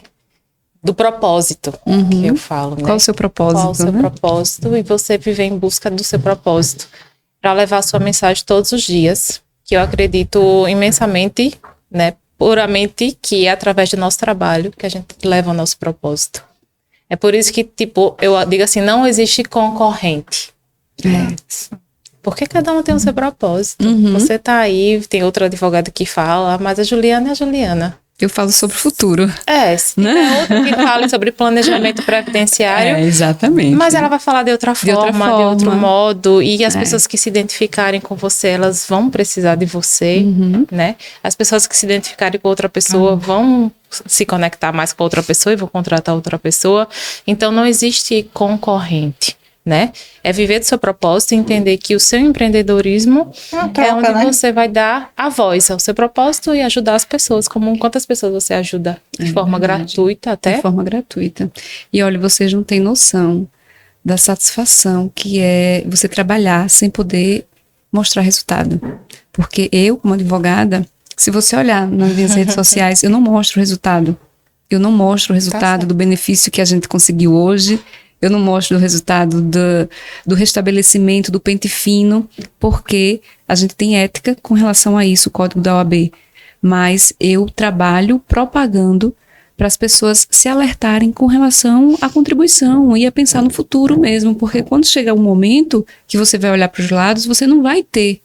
Do propósito, que eu falo. Né? Qual o seu propósito? Qual o seu propósito e você viver em busca do seu propósito para levar a sua mensagem todos os dias, que eu acredito imensamente, né? Puramente que é através do nosso trabalho que a gente leva o nosso propósito. É por isso que, tipo, eu digo assim, não existe concorrente. Porque cada um tem o seu propósito. Você tá aí, tem outro advogado que fala, mas a Juliana é a Juliana. Eu falo sobre o futuro. Se tiver outra que fale sobre planejamento previdenciário. Exatamente. Mas ela vai falar de outra forma, de outro modo. E as pessoas que se identificarem com você, elas vão precisar de você, né? As pessoas que se identificarem com outra pessoa vão se conectar mais com outra pessoa e vão contratar outra pessoa. Então, não existe concorrente, né? É viver do seu propósito e entender que o seu empreendedorismo é onde você vai dar a voz ao seu propósito e ajudar as pessoas. Quantas pessoas você ajuda de forma gratuita até? De forma gratuita. E olha, vocês não têm noção da satisfação que é você trabalhar sem poder mostrar resultado. Porque eu, como advogada, se você olhar nas minhas redes sociais, eu não mostro o resultado. Eu não mostro o resultado do benefício que a gente conseguiu hoje. Eu não mostro o resultado do restabelecimento, do pente fino, porque a gente tem ética com relação a isso, o código da OAB. Mas eu trabalho propagando para as pessoas se alertarem com relação à contribuição e a pensar no futuro mesmo, porque quando chega um momento que você vai olhar para os lados, você não vai ter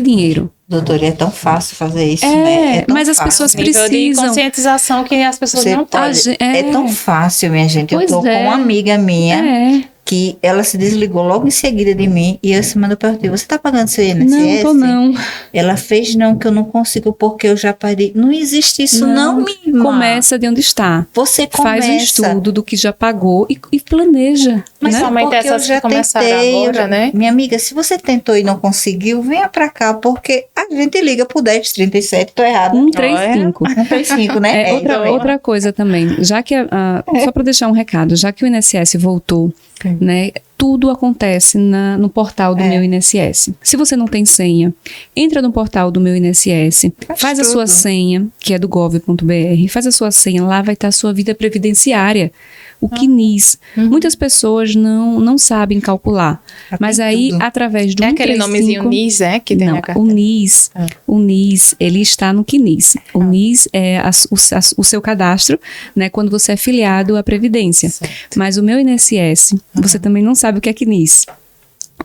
dinheiro. Doutora, é tão fácil fazer isso, né? Mas as pessoas precisam. De conscientização que as pessoas não podem. É tão fácil, minha gente. Eu tô com uma amiga minha que ela se desligou logo em seguida de mim e eu se mandou para você tá pagando seu INSS? Não, tô não. Ela fez não, que eu não consigo porque eu já paguei. Não existe isso não, minha irmã. Começa de onde está. Você começa. Faz um estudo do que já pagou e planeja. Mas né? somente essas que começaram agora, né? Minha amiga, se você tentou e não conseguiu, venha pra cá, porque a gente liga pro 1037, tô errado. 135. 135, né? Outra coisa também, já que só para deixar um recado, já que o INSS voltou, né, tudo acontece no portal do meu INSS. Se você não tem senha, entra no portal do meu INSS, faz a sua senha, que é do gov.br, faz a sua senha, lá vai estar a sua vida previdenciária. O CNIS. Muitas pessoas não sabem calcular. Mas aí, através do 135... aquele nomezinho NIS, que tem na carteira? O NIS, ele está no CNIS. O NIS é o seu cadastro, né, quando você é filiado à Previdência. Certo. Mas o meu INSS, você também não sabe o que é CNIS.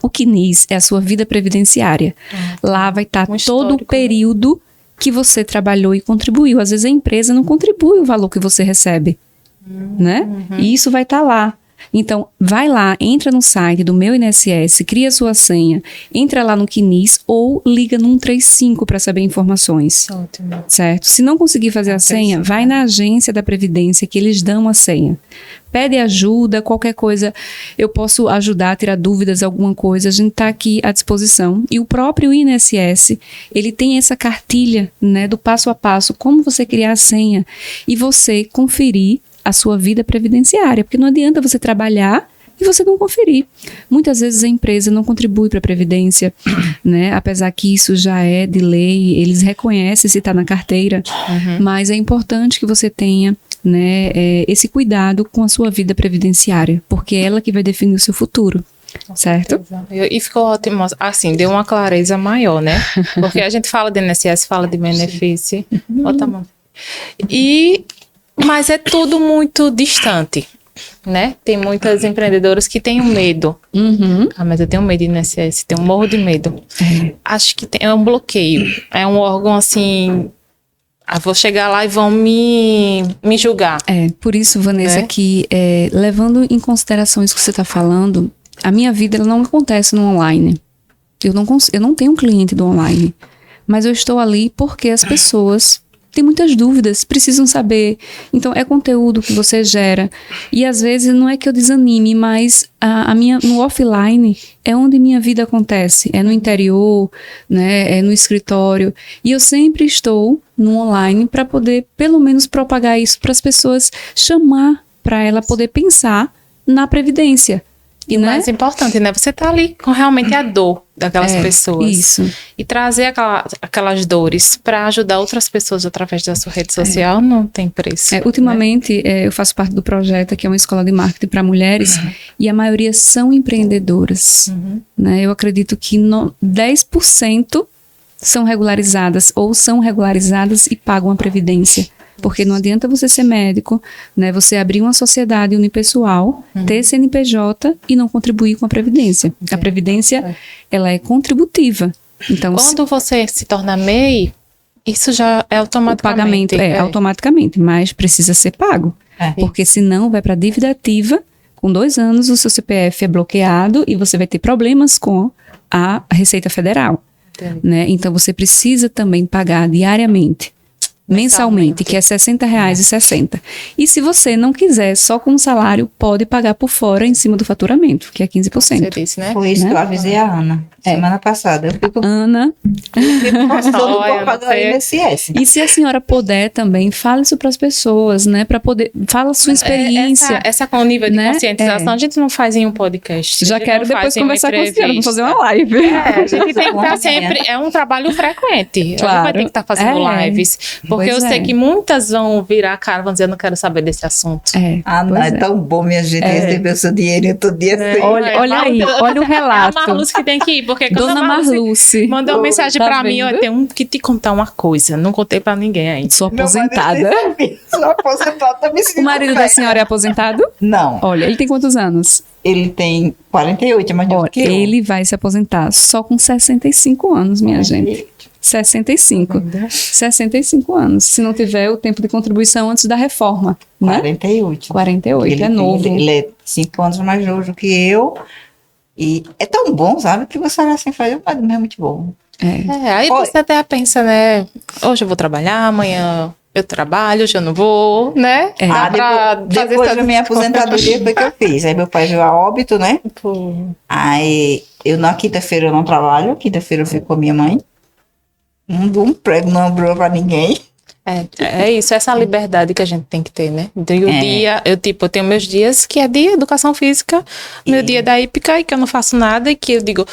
O CNIS é a sua vida previdenciária. Lá vai estar todo o período que você trabalhou e contribuiu. Às vezes a empresa não contribui o valor que você recebe. Né? E isso vai estar lá. Então, vai lá, entra no site do meu INSS, cria sua senha, entra lá no CNIS ou liga no 135 para saber informações. Ótimo. Certo? Se não conseguir fazer a senha, vai na agência da Previdência que eles dão a senha. Pede ajuda, qualquer coisa, eu posso ajudar a tirar dúvidas, alguma coisa, a gente está aqui à disposição. E o próprio INSS, ele tem essa cartilha, né, do passo a passo, como você criar a senha e você conferir a sua vida previdenciária, porque não adianta você trabalhar e você não conferir. Muitas vezes a empresa não contribui para a Previdência, né? Apesar que isso já é de lei, eles reconhecem se está na carteira, mas é importante que você tenha, né, esse cuidado com a sua vida previdenciária, porque é ela que vai definir o seu futuro. Certo? E ficou ótimo, assim, deu uma clareza maior, né? Porque a gente fala de INSS, fala de benefício. Bota a mão. Mas é tudo muito distante, né? Tem muitas empreendedoras que têm um medo. Mas eu tenho medo de INSS, tenho um morro de medo. Acho que é um bloqueio. É um órgão assim... vou chegar lá e vão me julgar. Por isso, Vanessa, que levando em consideração isso que você está falando, a minha vida ela não acontece no online. Eu não tenho um cliente do online. Mas eu estou ali porque as pessoas... têm muitas dúvidas, precisam saber. Então, é conteúdo que você gera. E, às vezes, não é que eu desanime, mas no offline é onde minha vida acontece. É no interior, né? É no escritório. E eu sempre estou no online para poder, pelo menos, propagar isso para as pessoas, chamar para ela poder pensar na previdência. E o mais importante, né? Você tá ali com realmente a dor daquelas pessoas. Isso. E trazer aquelas dores para ajudar outras pessoas através da sua rede social não tem preço. Ultimamente, eu faço parte do projeto, que é uma escola de marketing para mulheres, e a maioria são empreendedoras. Né? Eu acredito que 10% são regularizadas ou são regularizadas e pagam a previdência. Porque não adianta você ser médico, né? Você abrir uma sociedade unipessoal, ter CNPJ e não contribuir com a Previdência. A Previdência, ela é contributiva. Então, quando você se torna MEI, Isso já é O automaticamente. pagamento é automaticamente, mas precisa ser pago. Porque senão vai para dívida ativa, com 2 anos o seu CPF é bloqueado e você vai ter problemas com a Receita Federal. Né? Então você precisa também pagar diariamente. Mensalmente, que é R$60,60. E se você não quiser, só com o salário, pode pagar por fora em cima do faturamento, que é 15%. Você disse, né? Foi isso que eu avisei a Ana semana passada. Eu fico Ana, passando Olha, por pagar o INSS. e se a senhora puder também, fale isso para as pessoas, né? Para poder, fala a sua experiência. Essa com o nível de né? conscientização, a gente não faz em um podcast. Já a gente quero não depois faz em uma conversar com a senhora, vamos fazer uma entrevista. live. A gente tem que estar sempre. É um trabalho frequente. A gente Claro. vai ter que estar fazendo lives. Porque Pois eu sei é. que muitas vão virar a cara, vão dizer, eu não quero saber desse assunto. Ah, não, pois é tão bom, minha gente, receber o seu dinheiro todo dia. assim. Olha aí, olha o relato. É a Marluce que tem que ir, porque quando Dona a Marluce Marluce. mandou uma mensagem Tá pra mim, vendo? eu tenho que te contar uma coisa. Não contei pra ninguém ainda. Sou Meu marido aposentada. Sou aposentada, tá me O sentindo marido da velha. senhora é aposentado? Não, Olha, ele tem quantos anos? ele tem 48, é mais novo Olha, que eu. ele vai se aposentar só com 65 anos, minha gente. 65. 65 anos. Se não tiver o tempo de contribuição antes da reforma, né? 48. 48, é novo. Ele é 5 anos mais novo do que eu. E é tão bom, sabe? Que você olha assim e fala, mas é muito bom. Aí Olha. você até pensa, né? Hoje eu vou trabalhar, amanhã eu trabalho, hoje eu não vou, né? Dá pra fazer depois essa- da minha aposentadoria foi que eu fiz. Aí meu pai veio a óbito, né? Pô. Aí eu na quinta-feira eu não trabalho, quinta-feira eu fico com a minha mãe. Não dou um prego, não abriu pra ninguém. É isso, essa liberdade que a gente tem que ter, né? O É. dia, eu tenho meus dias que é de educação física, meu dia da hípica e que eu não faço nada e que eu digo,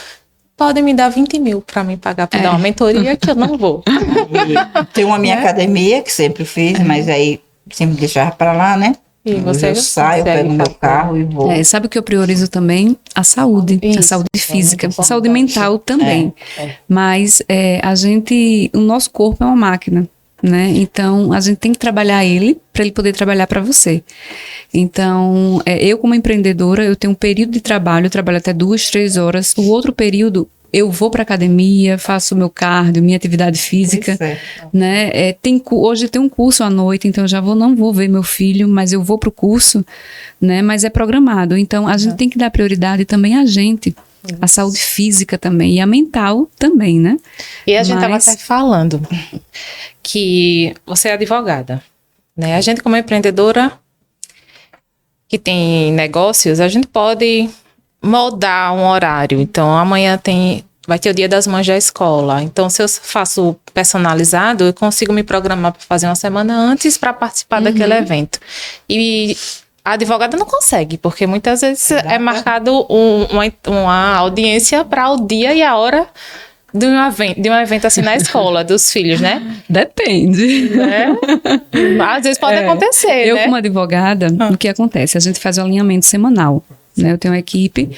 podem me dar 20 mil pra mim pagar pra dar uma mentoria que eu não vou. Aí, tem uma minha academia que sempre fiz, mas aí sempre deixava pra lá, né? E Hoje você eu saio, consegue pego meu fazer. carro e vou. Sabe o que eu priorizo também? A saúde. A Isso, saúde física. muito Saúde importante. mental também. Mas o nosso corpo é uma máquina, né? Então, a gente tem que trabalhar ele para ele poder trabalhar para você. Então, eu como empreendedora, eu tenho um período de trabalho, eu trabalho até 2, 3 horas. O outro período, eu vou para academia, faço meu cardio, minha atividade física, Isso é. né? Hoje tem um curso à noite, então eu já não vou ver meu filho, mas eu vou pro curso, né? Mas é programado. Então, a gente tem que dar prioridade também a gente. A saúde física também e a mental também, né? E a gente estava Mas- até falando que você é advogada, né? A gente como empreendedora que tem negócios, a gente pode moldar um horário. Então, amanhã vai ter o Dia das Mães da escola. Então, se eu faço personalizado, eu consigo me programar para fazer uma semana antes para participar daquele evento. E a advogada não consegue, porque muitas vezes é marcado uma audiência para o dia e a hora de um evento assim na escola dos filhos, né? Depende. Né? Às vezes pode acontecer, Eu, né? como advogada, o que acontece? A gente faz o alinhamento semanal. Né? Eu tenho uma equipe.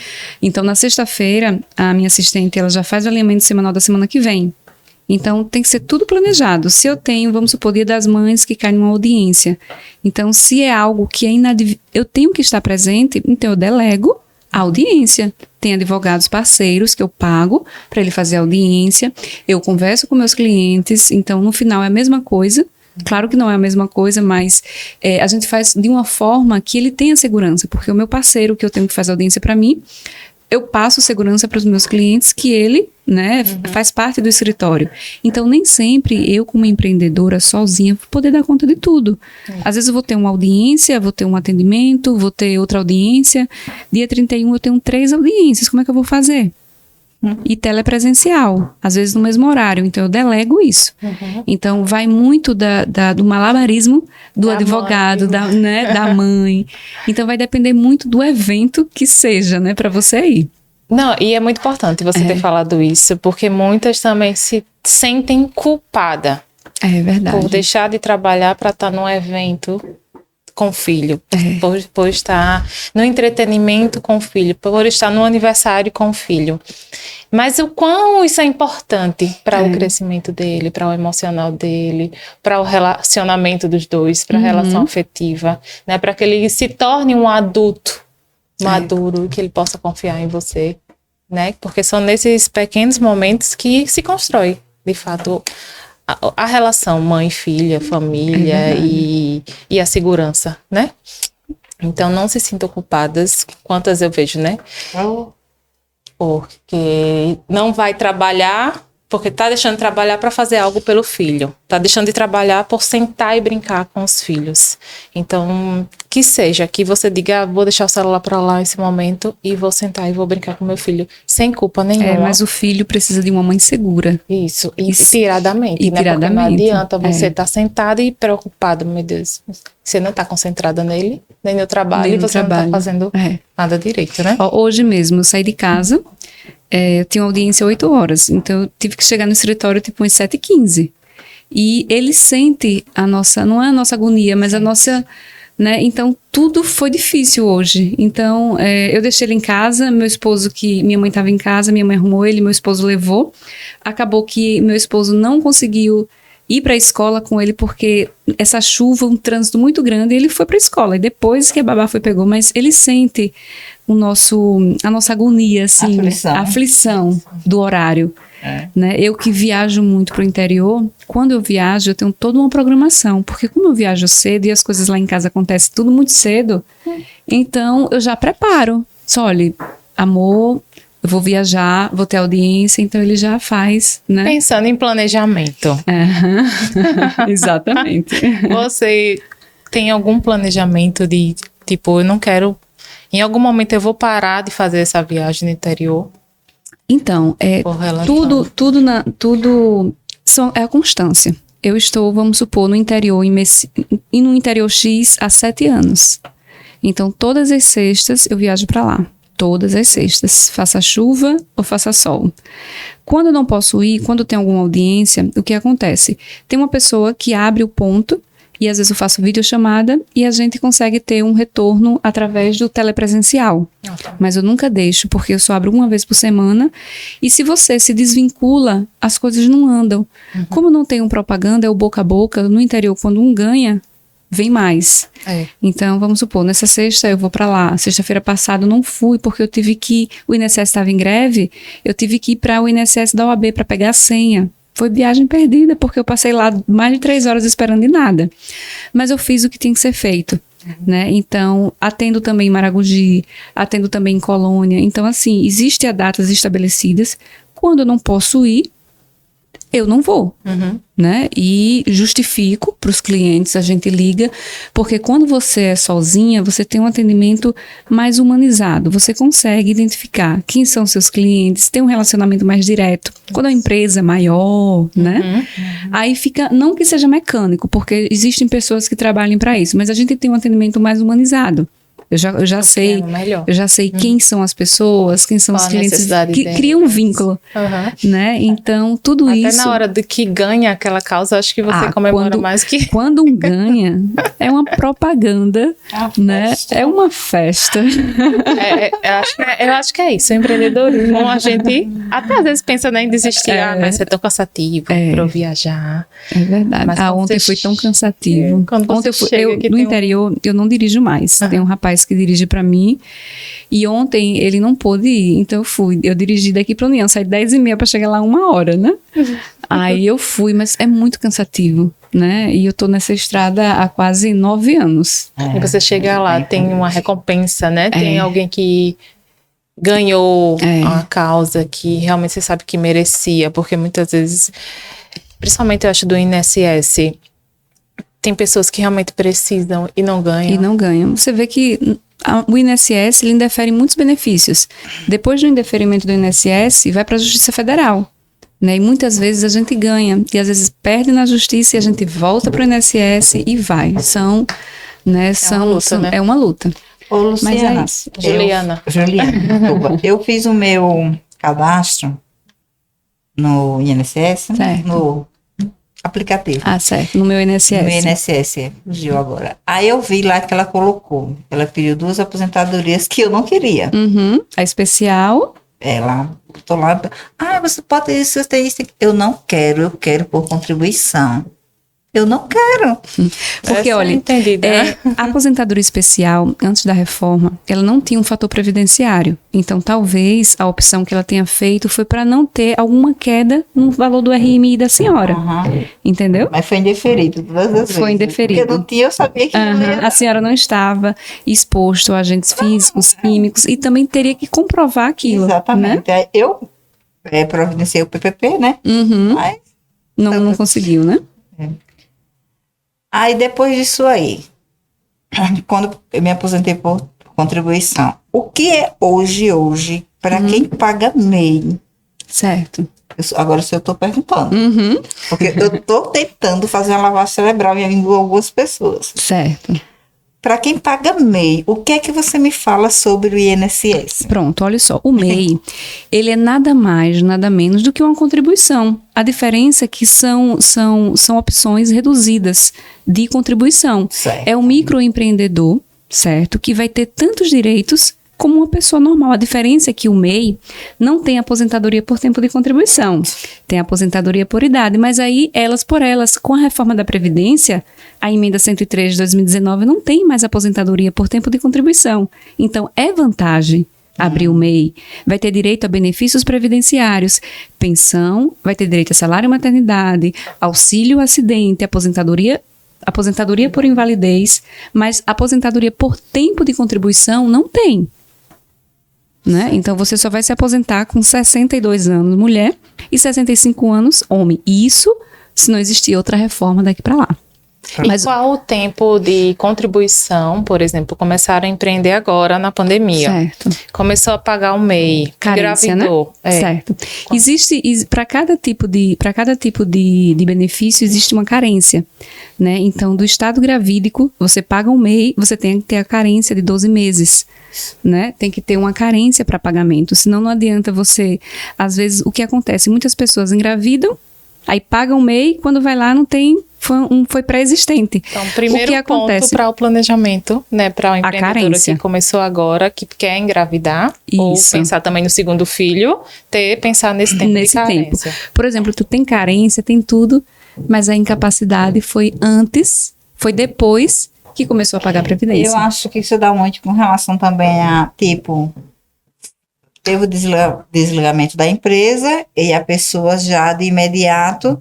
Então, na sexta-feira, a minha assistente ela já faz o alinhamento semanal da semana que vem. Então, tem que ser tudo planejado. Se eu tenho, vamos supor, Dia das Mães que cai numa audiência. Então, se é algo que eu tenho que estar presente, então eu delego a audiência. Tem advogados parceiros que eu pago para ele fazer a audiência. Eu converso com meus clientes. Então, no final, é a mesma coisa. Claro que não é a mesma coisa, mas a gente faz de uma forma que ele tenha segurança. Porque o meu parceiro, que eu tenho que fazer audiência para mim, eu passo segurança para os meus clientes que ele, né, faz parte do escritório. Então, nem sempre eu, como empreendedora sozinha, vou poder dar conta de tudo. Às vezes eu vou ter uma audiência, vou ter um atendimento, vou ter outra audiência. Dia 31 eu tenho 3 audiências. Como é que eu vou fazer? E telepresencial, às vezes no mesmo horário. Então, eu delego isso. Então, vai muito do malabarismo do Da advogado, mãe. da mãe. Então, vai depender muito do evento que seja, né, para você ir. Não, e é muito importante você ter falado isso, porque muitas também se sentem culpadas É verdade. por deixar de trabalhar para estar num evento com o filho, por estar no entretenimento com o filho, por estar no aniversário com o filho. Mas o quão isso é importante para o crescimento dele, para o emocional dele, para o relacionamento dos dois, para a relação afetiva, né? Para que ele se torne um adulto maduro, que ele possa confiar em você, né? Porque são nesses pequenos momentos que se constrói, de fato, a relação mãe-filha, família e a segurança, né? Então, não se sintam culpadas, quantas eu vejo, né? Porque não vai trabalhar, porque tá deixando de trabalhar para fazer algo pelo filho. Tá deixando de trabalhar por sentar e brincar com os filhos. Então, que seja, que você diga, vou deixar o celular para lá nesse momento e vou sentar e vou brincar com meu filho, sem culpa nenhuma. Mas o filho precisa de uma mãe segura. Isso, e tiradamente, né? Porque não adianta você estar sentada e preocupada, meu Deus. Você não está concentrada nele, nem no trabalho, Nem e no você trabalho. não está fazendo nada direito, né? Hoje mesmo, eu saí de casa, eu tinha uma audiência 8 horas, então eu tive que chegar no escritório tipo umas 7h15. E ele sente a nossa, não é a nossa agonia, mas a nossa, né? Então, tudo foi difícil hoje. Então, eu deixei ele em casa, meu esposo, que minha mãe estava em casa, minha mãe arrumou ele, meu esposo levou. Acabou que meu esposo não conseguiu ir para a escola com ele porque essa chuva, um trânsito muito grande, ele foi para a escola. E depois que a babá pegou, mas ele sente a nossa agonia, assim, a aflição do horário. Né? Eu que viajo muito para o interior, quando eu viajo, eu tenho toda uma programação, porque como eu viajo cedo e as coisas lá em casa acontecem tudo muito cedo, então eu já preparo. Só, olha, amor, eu vou viajar, vou ter audiência, então ele já faz, né? Pensando em planejamento. Exatamente. Você tem algum planejamento de, tipo, eu não quero, em algum momento eu vou parar de fazer essa viagem no interior? Então, tudo é a constância. Eu estou, vamos supor, no interior, e no interior X há 7 anos. Então, todas as sextas eu viajo para lá. Todas as sextas, faça chuva ou faça sol. Quando eu não posso ir, quando tem alguma audiência, o que acontece? Tem uma pessoa que abre o ponto, e às vezes eu faço videochamada e a gente consegue ter um retorno através do telepresencial. Mas eu nunca deixo, porque eu só abro uma vez por semana. E se você se desvincula, as coisas não andam. Como não tem um propaganda, é o boca a boca. No interior, quando um ganha, vem mais. Então, vamos supor, nessa sexta eu vou para lá. Sexta-feira passada eu não fui, porque eu tive que... O INSS estava em greve, eu tive que ir para o INSS da OAB para pegar a senha. Foi viagem perdida, porque eu passei lá mais de 3 horas esperando e nada. Mas eu fiz o que tinha que ser feito, né? Então, atendo também em Maragogi, atendo também em Colônia. Então, assim, existem datas estabelecidas. Quando eu não posso ir, eu não vou, né? E justifico para os clientes, a gente liga, porque quando você é sozinha, você tem um atendimento mais humanizado, você consegue identificar quem são seus clientes, tem um relacionamento mais direto. Quando a empresa é maior, né? Aí fica, não que seja mecânico, porque existem pessoas que trabalhem para isso, mas a gente tem um atendimento mais humanizado. Eu já sei quem são as pessoas, quem são os clientes que criam um vínculo, né? Então, tudo até isso... Até na hora de que ganha aquela causa, acho que você comemora mais que... Quando um ganha, é uma propaganda, né? É uma festa. Eu acho que é isso, o empreendedorismo, a gente até às vezes pensa, né, em desistir, mas é tão cansativo para eu viajar. É verdade. Mas ontem foi tão cansativo. Ontem no interior, eu não dirijo mais. Tem um rapaz que dirige para mim, e ontem ele não pôde ir, então eu fui. Eu dirigi daqui para União, saí 10h30 para chegar lá 1h, né? Aí eu fui, mas é muito cansativo, né? E eu tô nessa estrada há quase 9 anos. E você chega lá, tem uma recompensa, né? Tem alguém que ganhou uma causa que realmente você sabe que merecia, porque muitas vezes, principalmente eu acho do INSS, tem pessoas que realmente precisam e não ganham. E não ganham. Você vê que o INSS, ele indefere muitos benefícios. Depois do indeferimento do INSS, vai para a Justiça Federal, né? E muitas vezes a gente ganha. E às vezes perde na Justiça e a gente volta para o INSS e vai. É uma luta. Ô, Luciana. Mas Juliana, desculpa. Eu fiz o meu cadastro no INSS, no aplicativo. Certo. No meu INSS. No INSS, fugiu agora. Aí eu vi lá que ela colocou. Ela pediu 2 aposentadorias que eu não queria. A especial. Ela botou lá. Você pode isso, você tem isso. Eu não quero, eu quero por contribuição. Eu não quero. Porque, Essa olha, é entendida. a aposentadoria especial, antes da reforma, ela não tinha um fator previdenciário. Então, talvez a opção que ela tenha feito foi para não ter alguma queda no valor do RMI da senhora. Aham. Entendeu? Mas foi indeferido todas as vezes. Foi indeferido. Porque não tinha, eu sabia que não ia A senhora não estava exposto a agentes físicos, químicos, e também teria que comprovar aquilo. Né? Exatamente. Aí eu providenciei o PPP, né? Uhum. Mas, Não conseguiu, né? aí depois disso aí, quando eu me aposentei por contribuição, o que é hoje, para quem paga MEI? Certo. Agora se eu estou perguntando. Uhum. Porque eu estou tentando fazer uma lavagem cerebral em algumas pessoas. Certo. Para quem paga MEI, o que é que você me fala sobre o INSS? Pronto, olha só, o MEI, ele é nada mais, nada menos do que uma contribuição. A diferença é que são opções reduzidas de contribuição. Certo. É o microempreendedor, certo, que vai ter tantos direitos como uma pessoa normal. A diferença é que o MEI não tem aposentadoria por tempo de contribuição, tem aposentadoria por idade, mas aí elas por elas, com a reforma da Previdência, a emenda 103 de 2019 não tem mais aposentadoria por tempo de contribuição. Então, é vantagem abrir o MEI. Vai ter direito a benefícios previdenciários, pensão, vai ter direito a salário maternidade, auxílio acidente, aposentadoria por invalidez, mas aposentadoria por tempo de contribuição não tem. Né? Então, você só vai se aposentar com 62 anos, mulher, e 65 anos, homem. Isso se não existir outra reforma daqui para lá. Mas qual o tempo de contribuição, por exemplo, começaram a empreender agora na pandemia? Certo. Começou a pagar o MEI, Carência, engravidou. Né? Certo. Existe, para cada tipo de benefício, existe uma carência. Né? Então, do estado gravídico, você paga um MEI, você tem que ter a carência de 12 meses. Né? Tem que ter uma carência para pagamento, senão não adianta você. Às vezes, o que acontece? Muitas pessoas engravidam, aí pagam o MEI, quando vai lá não tem, foi pré-existente. Então, primeiro o que ponto acontece? para o planejamento, né, para a empreendedora carência. que começou agora, que quer engravidar, ou Isso. pensar também no segundo filho, pensar nesse tempo de carência. Por exemplo, tu tem carência, tem tudo, mas a incapacidade foi depois que começou a pagar a Previdência. Eu acho que isso dá muito com relação também a, tipo, teve o desligamento da empresa e a pessoa já de imediato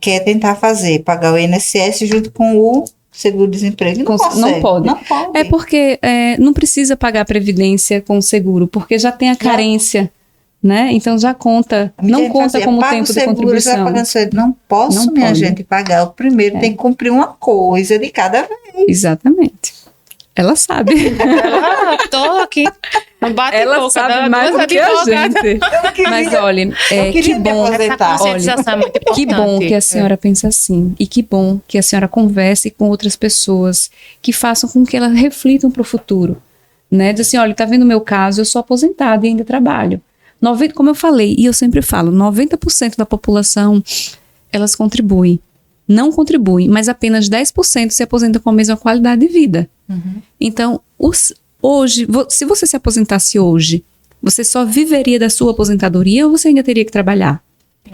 quer tentar pagar o INSS junto com o seguro-desemprego. Não pode. É porque não precisa pagar a Previdência com o seguro, porque já tem a carência. Né? Então já conta, não conta como tempo de contribuição. Não posso, Não minha pode. gente, pagar. O primeiro tem que cumprir uma coisa de cada vez. Exatamente. Ela sabe. Tô aqui. Não bate Ela boca, sabe mais do que a gente. Mas olha, que bom. Essa conscientização é muito importante. Que bom que a senhora pensa assim. E que bom que a senhora converse com outras pessoas que façam com que elas reflitam para o futuro. Né? Diz assim, olha, tá vendo o meu caso? Eu sou aposentada e ainda trabalho. Como eu falei, e eu sempre falo, 90% da população, elas contribuem. Não contribuem, mas apenas 10% se aposentam com a mesma qualidade de vida. Uhum. Então, hoje, se você se aposentasse hoje, você só viveria da sua aposentadoria ou você ainda teria que trabalhar?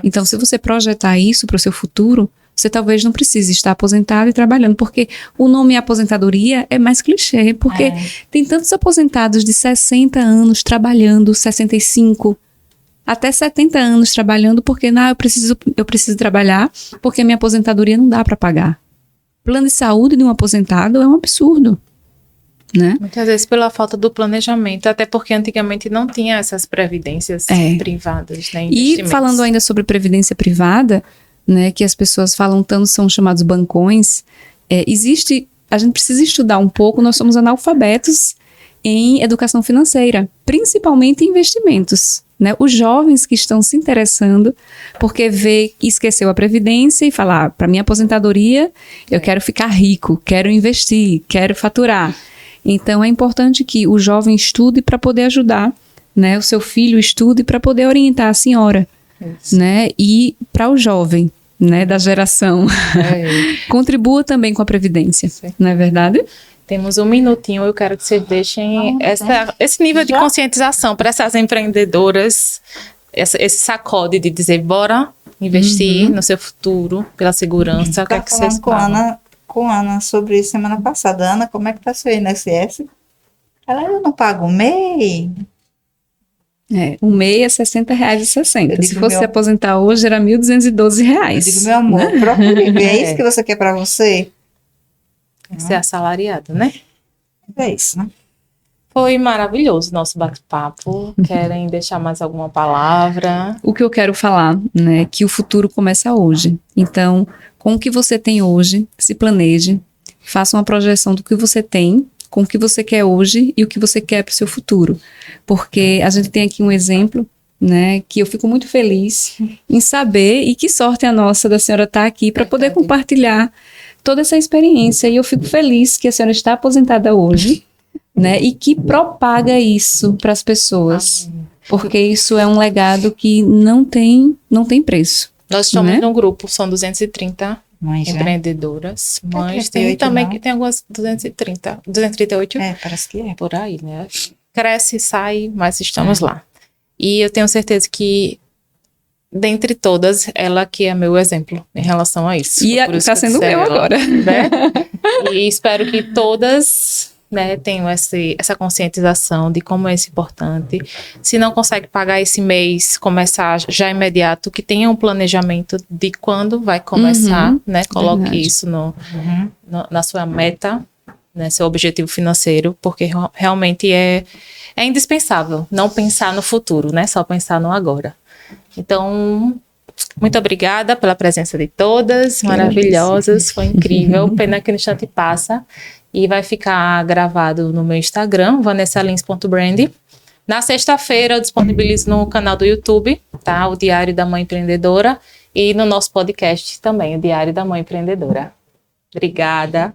Então, se você projetar isso para o seu futuro, você talvez não precise estar aposentado e trabalhando, porque o nome aposentadoria é mais clichê, porque tem tantos aposentados de 60 anos trabalhando, 65, até 70 anos trabalhando, porque eu preciso trabalhar, porque a minha aposentadoria não dá para pagar. Plano de saúde de um aposentado é um absurdo. Né? Muitas vezes pela falta do planejamento, até porque antigamente não tinha essas previdências privadas, né? E falando ainda sobre previdência privada, né, que as pessoas falam tanto, são chamados bancões, a gente precisa estudar um pouco, nós somos analfabetos em educação financeira, principalmente em investimentos. Né? Os jovens que estão se interessando, porque esqueceu a previdência e falar, para minha aposentadoria, eu quero ficar rico, quero investir, quero faturar. Então, é importante que o jovem estude para poder ajudar, né? O seu filho estude para poder orientar a senhora. Isso. Né? E para o jovem, né, da geração, contribua também com a Previdência, não é verdade? Temos um minutinho, eu quero que vocês deixem esse nível de conscientização para essas empreendedoras, esse sacode de dizer, bora investir no seu futuro, pela segurança. O que é que vocês falam? Com a Ana sobre isso semana passada. Ana, como é que tá seu INSS? Ela, eu não pago MEI. O MEI é R$60,60. Eu digo, Se fosse se aposentar hoje, era R$1.212. Eu digo, meu amor, procure ver. É isso que você quer para você? Ser assalariado, né? É isso, né? Foi maravilhoso o nosso bate-papo. Querem deixar mais alguma palavra? O que eu quero falar, né, é que o futuro começa hoje. Então, com o que você tem hoje, se planeje, faça uma projeção do que você tem, com o que você quer hoje e o que você quer para o seu futuro. Porque a gente tem aqui um exemplo, né, que eu fico muito feliz em saber, e que sorte a nossa da senhora estar aqui para poder compartilhar toda essa experiência. E eu fico feliz que a senhora está aposentada hoje, né, e que propaga isso para as pessoas, porque isso é um legado que não tem preço. Nós estamos né? num grupo, são 230 Mães, né? empreendedoras, mães, tem 38 também não. que tem algumas 238 É, parece que é. por aí, né? Cresce, sai, mas estamos lá. E eu tenho certeza que, dentre todas, ela que é meu exemplo em relação a isso. E Por isso está que eu sendo disse meu ela, agora. né? E espero que todas, né, tenham essa conscientização de como é isso importante. Se não consegue pagar esse mês, começar já imediato, que tenha um planejamento de quando vai começar, né? Coloque Verdade. isso na sua meta, né, seu objetivo financeiro, porque realmente é indispensável não pensar no futuro, né? Só pensar no agora. Então, muito obrigada pela presença de todas, maravilhosas, foi incrível. Pena que o instante passa. E vai ficar gravado no meu Instagram, vanessalins.brand. Na sexta-feira eu disponibilizo no canal do YouTube, tá? O Diário da Mãe Empreendedora. E no nosso podcast também, o Diário da Mãe Empreendedora. Obrigada.